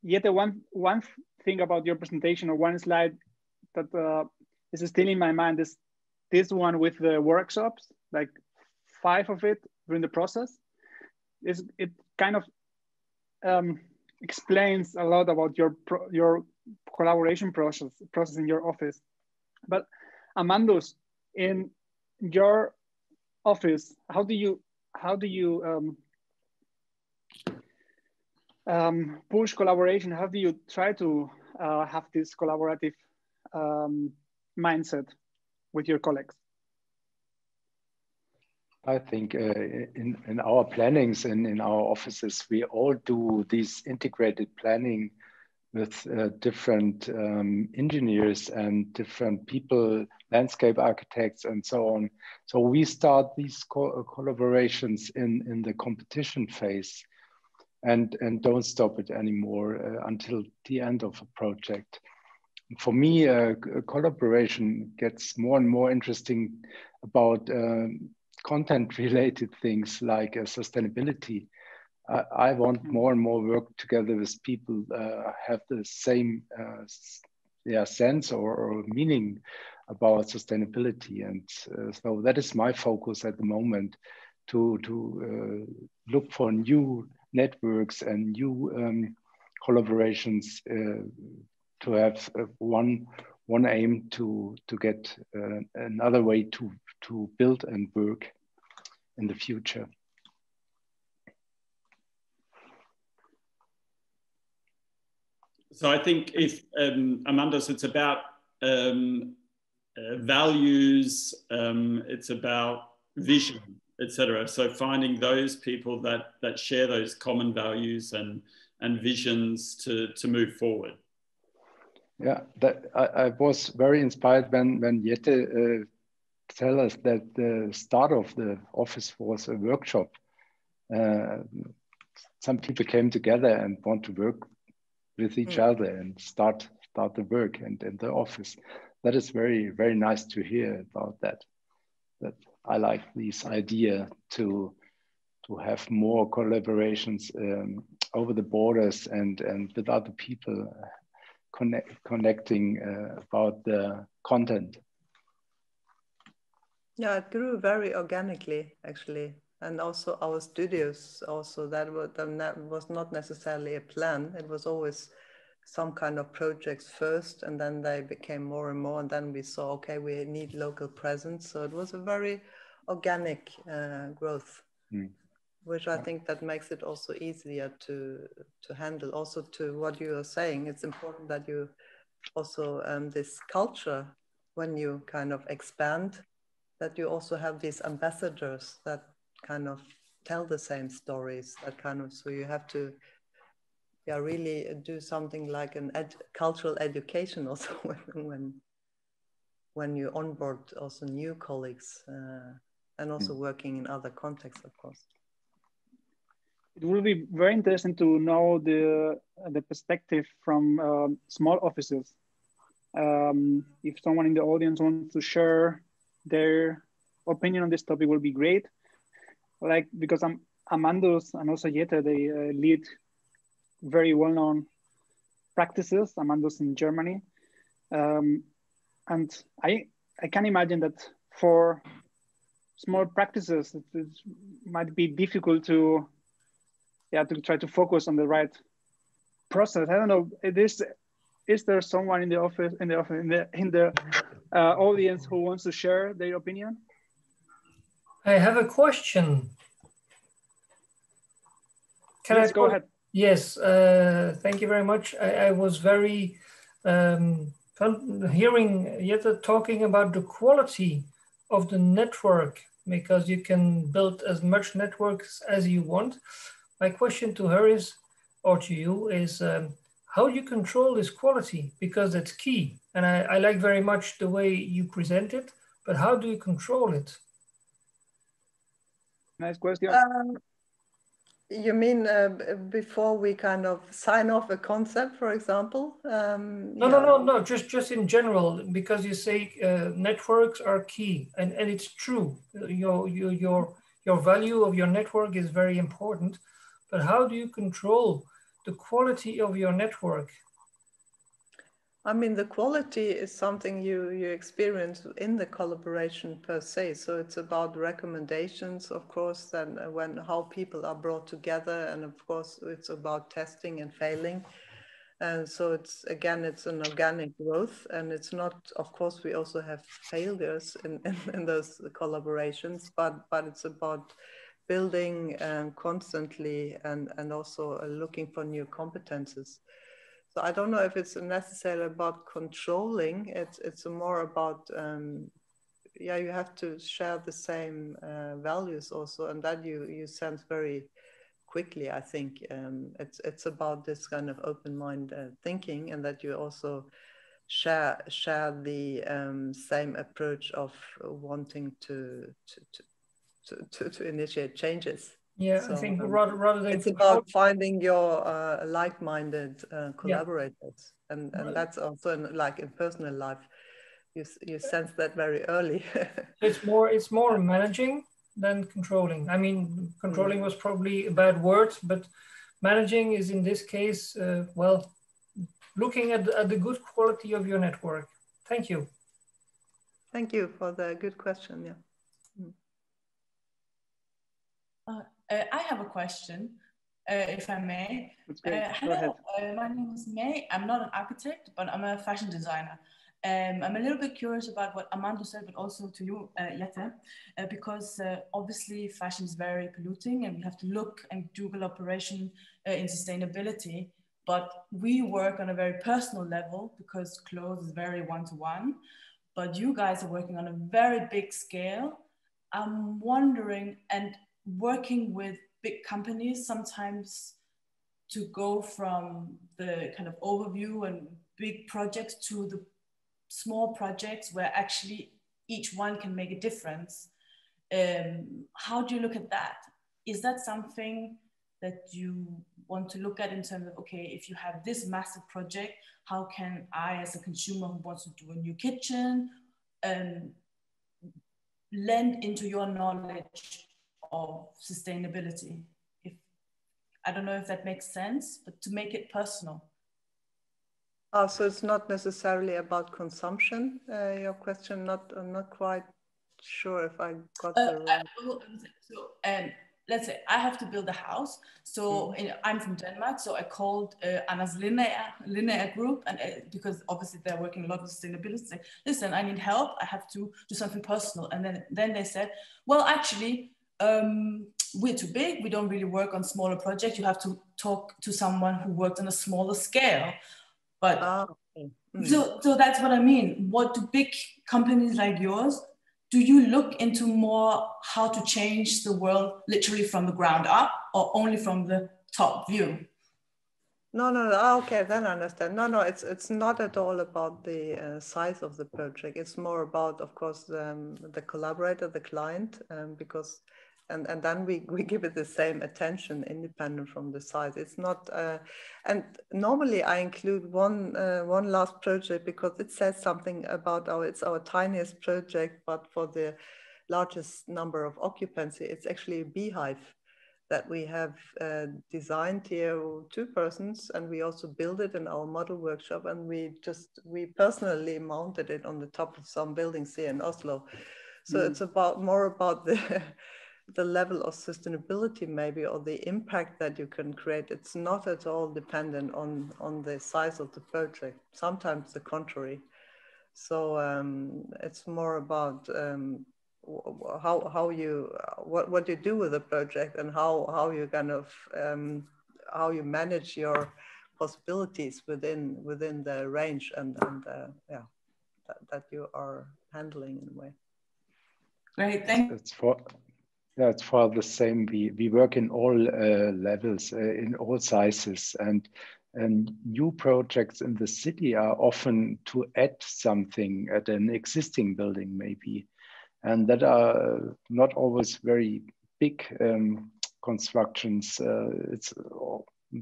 S2: Jette, one thing about your presentation, or one slide that is still in my mind, is this one with the workshops, like 5 of it during the process. It kind of explains a lot about your collaboration process in your office. But Amandus, in your office, how do you push collaboration? How do you try to have this collaborative mindset with your colleagues?
S6: I think in our plannings and in our offices, we all do this integrated planning with different engineers and different people, landscape architects and so on. So we start these collaborations in the competition phase and don't stop it anymore until the end of a project. For me, collaboration gets more and more interesting about content-related things like sustainability. I want more and more work together with people have the same sense or meaning about sustainability, and so that is my focus at the moment, to look for new networks and new collaborations, to have one aim to get another way to build and work in the future.
S5: So I think if Amandus, it's about values, it's about vision etc. So finding those people that share those common values and visions to move forward.
S6: Yeah, that I was very inspired when Jette tell us that the start of the office was a workshop. Some people came together and want to work with each other and start the work and in the office. That is very, very nice to hear about that. That I like this idea to have more collaborations over the borders and with other people connecting about the content.
S1: Yeah, it grew very organically, actually. And also our studios, also that was not necessarily a plan. It was always some kind of projects first, and then they became more and more. And then we saw, okay, we need local presence. So it was a very organic growth, which I think that makes it also easier to handle. Also to what you are saying, it's important that you also, this culture, when you kind of expand, that you also have these ambassadors that kind of tell the same stories, that kind of, so you have to really do something like an cultural education also when you onboard also new colleagues and also working in other contexts, of course.
S2: It will be very interesting to know the perspective from small offices. If someone in the audience wants to share their opinion on this topic, will be great. Like, because Amandus and also Jette, they lead very well-known practices, Amandus in Germany. And I can imagine that for small practices, it might be difficult to try to focus on the right process. I don't know, is there someone in the audience who wants to share their opinion?
S7: I have a question.
S2: Please go ahead.
S7: Yes, thank you very much. I was very hearing Jette talking about the quality of the network, because you can build as much networks as you want. My question to her is, or to you, is how do you control this quality? Because that's key. And I like very much the way you present it, but how do you control it?
S2: Nice question.
S1: You mean before we kind of sign off a concept, for example?
S7: No, just in general, because you say networks are key, and it's true. Your value of your network is very important, but how do you control the quality of your network?
S1: I mean, the quality is something you experience in the collaboration per se. So it's about recommendations, of course, and how people are brought together. And of course, it's about testing and failing. And so it's an organic growth. And it's not, of course, we also have failures in those collaborations, but it's about building constantly and also looking for new competences. So I don't know if it's necessarily about controlling. It's more about you have to share the same values also, and that you sense very quickly. I think it's about this kind of open-minded thinking, and that you also share the same approach of wanting to initiate changes.
S7: Yeah, so, I think rather than
S1: it's about finding your like-minded collaborators, and that's also in personal life. You sense that very early.
S7: It's more managing than controlling. I mean, controlling was probably a bad word, but managing is in this case, looking at the good quality of your network. Thank you.
S1: Thank you for the good question. Yeah.
S8: I have a question, if I may. Hello, my name is May. I'm not an architect, but I'm a fashion designer. I'm a little bit curious about what Amanda said, but also to you, Jette, because obviously fashion is very polluting and we have to look and do collaboration in sustainability, but we work on a very personal level because clothes is very one-to-one, but you guys are working on a very big scale. I'm wondering, and working with big companies sometimes, to go from the kind of overview and big projects to the small projects where actually each one can make a difference. How do you look at that? Is that something that you want to look at in terms of, okay, if you have this massive project, how can I, as a consumer who wants to do a new kitchen, lend into your knowledge of sustainability? I don't know if that makes sense, but to make it personal.
S1: Oh, so it's not necessarily about consumption, your question? I'm not quite sure if I got the right.
S8: Let's say I have to build a house. So I'm from Denmark, so I called Anders Linear Group, and because obviously they're working a lot with sustainability. Say, listen, I need help. I have to do something personal. And then they said, well, actually, we're too big. We don't really work on smaller projects. You have to talk to someone who worked on a smaller scale. But so that's what I mean. What do big companies like yours, do you look into more how to change the world literally from the ground up, or only from the top view?
S1: No. Okay, then I understand. No, it's not at all about the size of the project. It's more about, of course, the collaborator, the client, because, and then we give it the same attention, independent from the size. It's not, and normally I include one last project because it says something about it's our tiniest project, but for the largest number of occupancy, it's actually a beehive that we have designed here, 2 persons, and we also built it in our model workshop, and we personally mounted it on the top of some buildings here in Oslo. So it's more about the level of sustainability maybe, or the impact that you can create. It's not at all dependent on the size of the project, sometimes the contrary. So it's more about what you do with the project, and how you kind of how you manage your possibilities within the range and that you are handling in a way.
S8: Great, thank you.
S6: It's for the same. We work in all levels, in all sizes, and new projects in the city are often to add something at an existing building maybe. And that are not always very big constructions. It's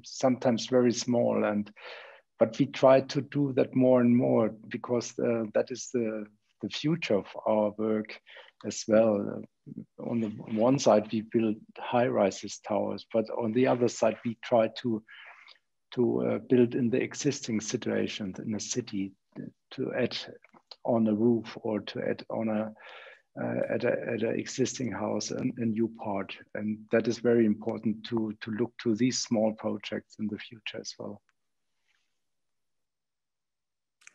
S6: sometimes very small, but we try to do that more and more, because that is the future of our work as well. On the one side, we build high-rises towers, but on the other side, we try to build in the existing situations in a city, to add on a roof, or to add on at an existing house a new part. And that is very important to look to these small projects in the future as well.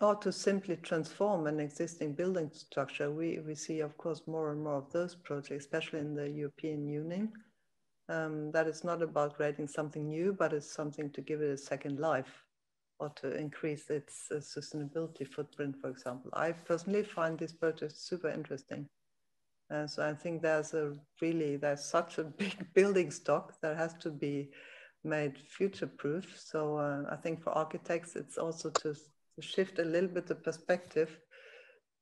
S1: Or to simply transform an existing building structure. We see, of course, more and more of those projects, especially in the European Union. That is not about creating something new, but it's something to give it a second life, or to increase its sustainability footprint, for example. I personally find this project super interesting. So I think there's such a big building stock that has to be made future-proof. So I think for architects, it's also to shift a little bit the perspective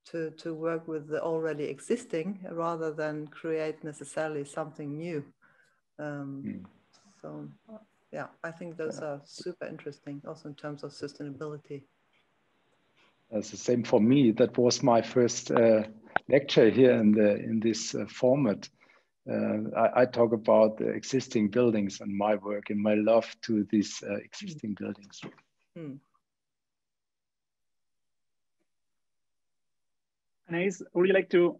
S1: to work with the already existing, rather than create necessarily something new. So yeah, I think those are super interesting, also in terms of sustainability.
S6: That's the same for me. That was my first lecture here in this format. I talk about the existing buildings and my work and my love to these existing buildings.
S2: Anais, would you like to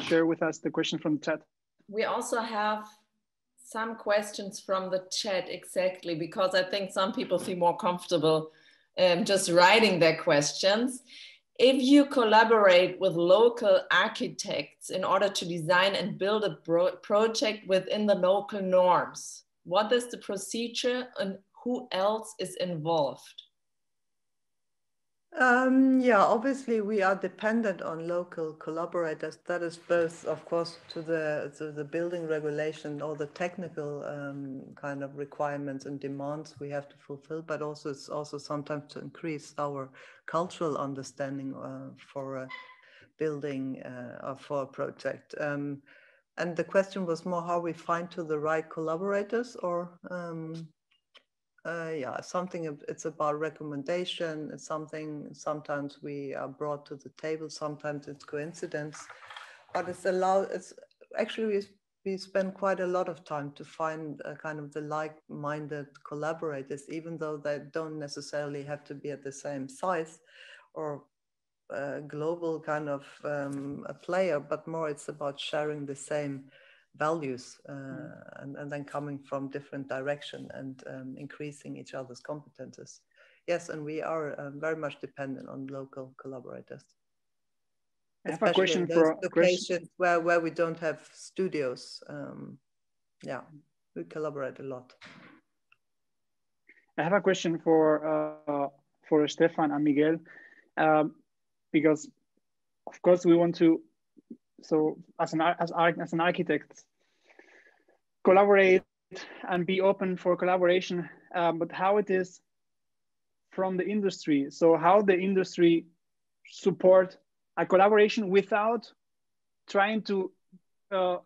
S2: share with us the question from the chat?
S9: We also have some questions from the chat, exactly, because I think some people feel more comfortable just writing their questions. If you collaborate with local architects in order to design and build a project within the local norms, what is the procedure and who else is involved?
S1: Yeah, obviously we are dependent on local collaborators. That is both, of course, to the building regulation, all the technical kind of requirements and demands we have to fulfill, but also it's also sometimes to increase our cultural understanding for a building or for a project. And the question was more how we find to the right collaborators, or yeah, it's about recommendation. It's something sometimes we are brought to the table, sometimes it's coincidence, but it's actually we spend quite a lot of time to find kind of the like-minded collaborators, even though they don't necessarily have to be at the same size or global kind of a player, but more it's about sharing the same values and then coming from different direction and increasing each other's competences. Yes, and we are very much dependent on local collaborators.
S2: I have a question for
S1: locations where we don't have studios. Yeah, we collaborate a lot.
S2: I have a question for Stefan and Miguel, because of course we want to. So as an architect, collaborate and be open for collaboration, but how it is from the industry. So how the industry support a collaboration without trying to sell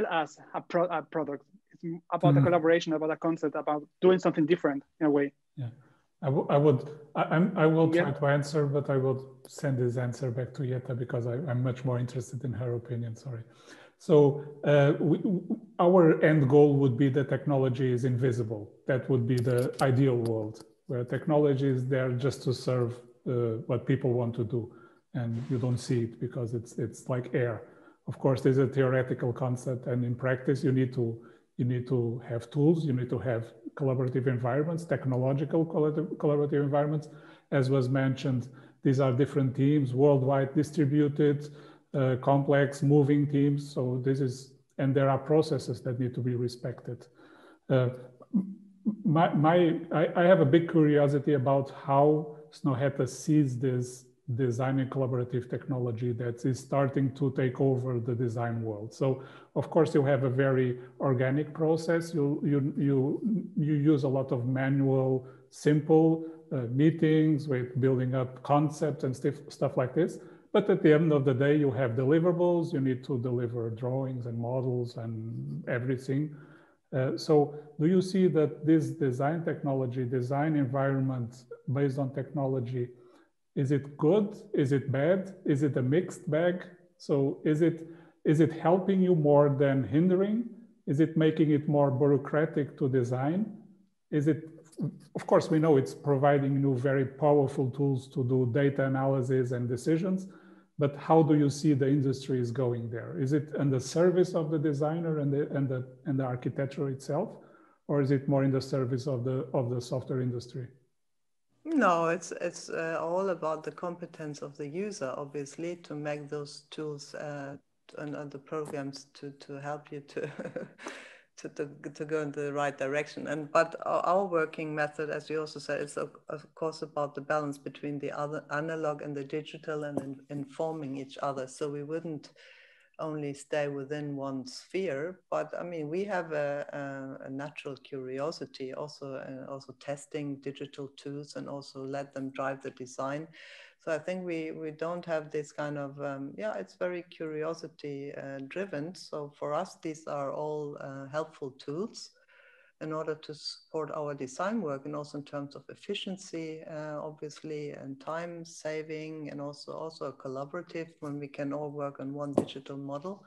S2: us a product. It's about the collaboration, about a concept, about doing something different in a way.
S4: Yeah. I will try to answer, but I will send this answer back to Jette because I'm much more interested in her opinion, sorry. So our end goal would be that technology is invisible. That would be the ideal world, where technology is there just to serve what people want to do. And you don't see it because it's like air. Of course, there's a theoretical concept, and in practice, you need to have tools, you need to have collaborative environments, technological collaborative environments. As was mentioned, these are different teams, worldwide distributed, complex, moving teams. So and there are processes that need to be respected. I have a big curiosity about how Snøhetta sees this design and collaborative technology that is starting to take over the design world. So of course you have a very organic process. You use a lot of manual, simple meetings with building up concepts and stuff like this. But at the end of the day, you have deliverables. You need to deliver drawings and models and everything. So do you see that this design technology, design environment based on technology, is it good? Is it bad? Is it a mixed bag? So is it helping you more than hindering? Is it making it more bureaucratic to design? Of course, we know it's providing you very powerful tools to do data analysis and decisions, but how do you see the industry is going there? Is it in the service of the designer and the architecture itself, or is it more in the service of the software industry?
S1: No, it's all about the competence of the user, obviously, to make those tools and the programs to help you to go in the right direction. But our working method, as you also said, is of course about the balance between the other analog and the digital and informing each other. So we wouldn't only stay within one sphere, but I mean, we have a natural curiosity, also testing digital tools and also let them drive the design. So I think we don't have this kind of, it's very curiosity driven. So for us, these are all helpful tools in order to support our design work, and also in terms of efficiency, obviously, and time saving, and also a collaborative when we can all work on one digital model.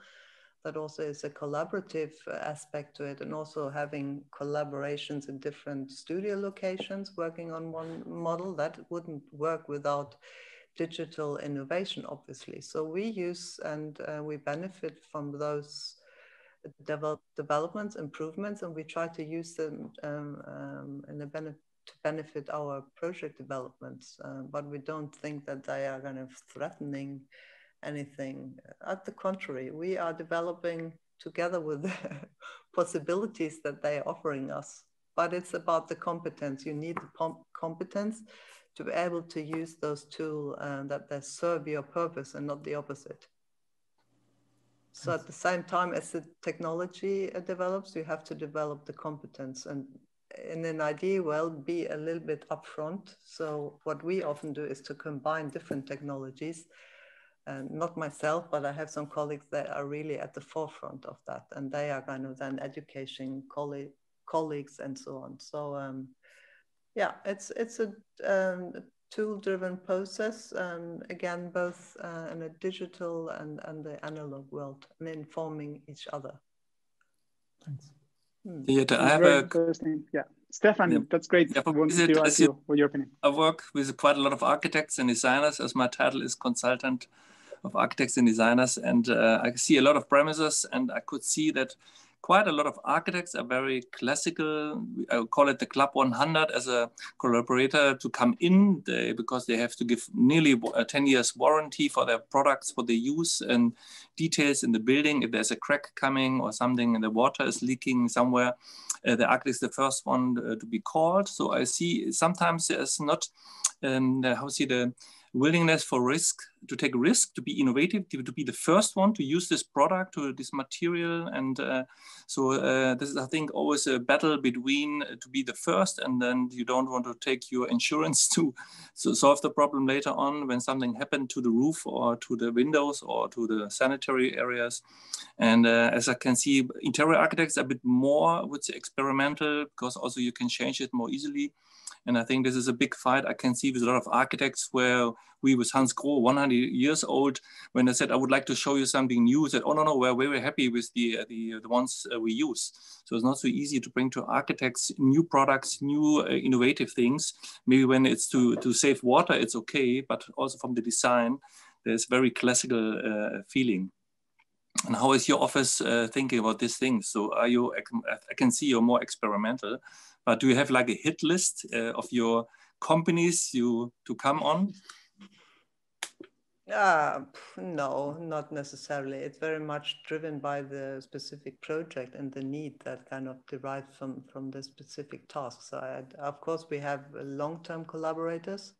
S1: That also is a collaborative aspect to it, and also having collaborations in different studio locations working on one model that wouldn't work without digital innovation, obviously. So we use and we benefit from those developments, improvements, and we try to use them to benefit our project developments. But we don't think that they are kind of threatening anything. At the contrary, we are developing together with the possibilities that they are offering us. But it's about the competence. You need the competence to be able to use those tools that they serve your purpose and not the opposite. So at the same time as the technology develops, you have to develop the competence, and in an ideal world, be a little bit upfront. So what we often do is to combine different technologies. And not myself, but I have some colleagues that are really at the forefront of that, and they are kind of then educating colleagues and so on. So yeah, it's a tool-driven process, again, both in a digital and the analog world, and informing each other.
S4: Thanks.
S3: Jette, I have a
S2: question. Yeah, Stefan, that's great.
S3: Yeah,
S2: I wanted to ask you what your opinion.
S3: I work with quite a lot of architects and designers, as my title is Consultant of Architects and Designers, and I see a lot of premises, and I could see that quite a lot of architects are very classical. I would call it the Club 100 as a collaborator to come in because they have to give nearly 10 years warranty for their products, what they use, and details in the building. If there's a crack coming or something and the water is leaking somewhere, the architect is the first one to be called. So I see sometimes there's not, the willingness for risk, to take risk, to be innovative, to be the first one to use this product, to this material. And this is, I think, always a battle between to be the first, and then you don't want to take your insurance to solve the problem later on when something happened to the roof or to the windows or to the sanitary areas. And as I can see, interior architects are a bit more, I would say, experimental, because also you can change it more easily. And I think this is a big fight I can see with a lot of architects, where we with Hans Groh, 100 years old, when I said, I would like to show you something new, said, oh, no, we're very happy with the ones we use. So it's not so easy to bring to architects new products, new innovative things. Maybe when it's to save water, it's okay, but also from the design, there's very classical feeling. And how is your office thinking about these things? So are you, I can see you're more experimental, but do you have like a hit list of your companies to come on?
S1: No, not necessarily. It's very much driven by the specific project and the need that kind of derives from the specific task. So of course, we have long-term collaborators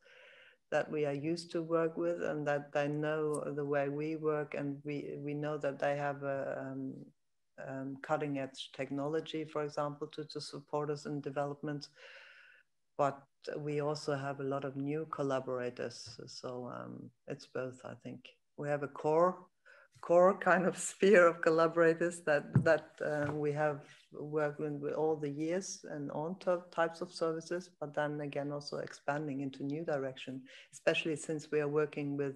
S1: that we are used to work with, and that they know the way we work, and we know that they have a cutting edge technology, for example, to support us in development. But we also have a lot of new collaborators. So it's both, I think. We have a core kind of sphere of collaborators that we have worked with all the years and on types of services, but then again also expanding into new direction, especially since we are working with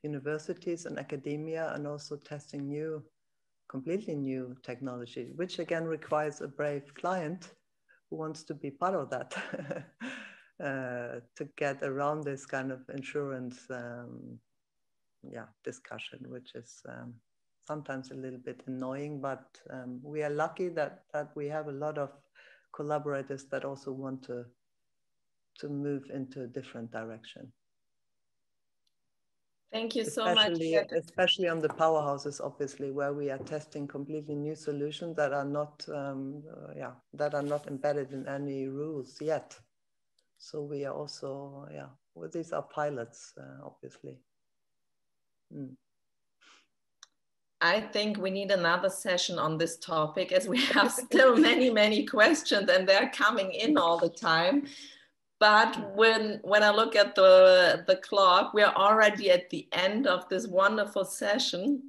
S1: universities and academia, and also testing completely new technology, which again requires a brave client who wants to be part of that to get around this kind of insurance discussion, which is sometimes a little bit annoying, but we are lucky that we have a lot of collaborators that also want to move into a different direction.
S9: Thank you so much.
S1: Especially on the powerhouses, obviously, where we are testing completely new solutions that are not embedded in any rules yet. So we are also, well, these are pilots, obviously.
S9: I think we need another session on this topic, as we have still many questions, and they're coming in all the time. But when I look at the clock, we're already at the end of this wonderful session.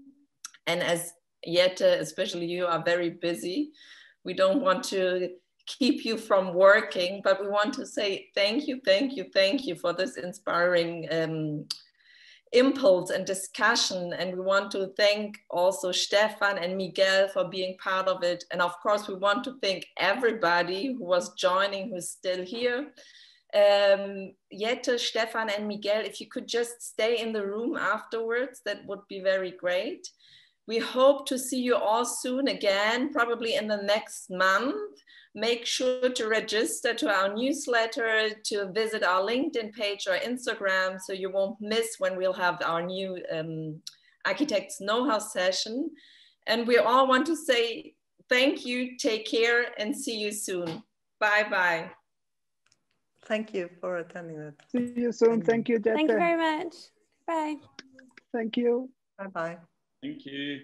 S9: And as Jette, especially you, are very busy, we don't want to keep you from working, but we want to say thank you for this inspiring impulse and discussion. And we want to thank also Stefan and Miguel for being part of it. And of course, we want to thank everybody who was joining, who's still here. Jette, Stefan and Miguel, if you could just stay in the room afterwards, that would be very great. We hope to see you all soon again, probably in the next month. Make sure to register to our newsletter, to visit our LinkedIn page or Instagram, so you won't miss when we'll have our new Architects Know-How session. And we all want to say thank you, take care, and see you soon. Bye-bye.
S1: Thank you for attending that.
S2: See you soon. Thank you, Jette.
S10: Thank you very much. Bye.
S2: Thank you.
S1: Bye-bye.
S5: Thank you.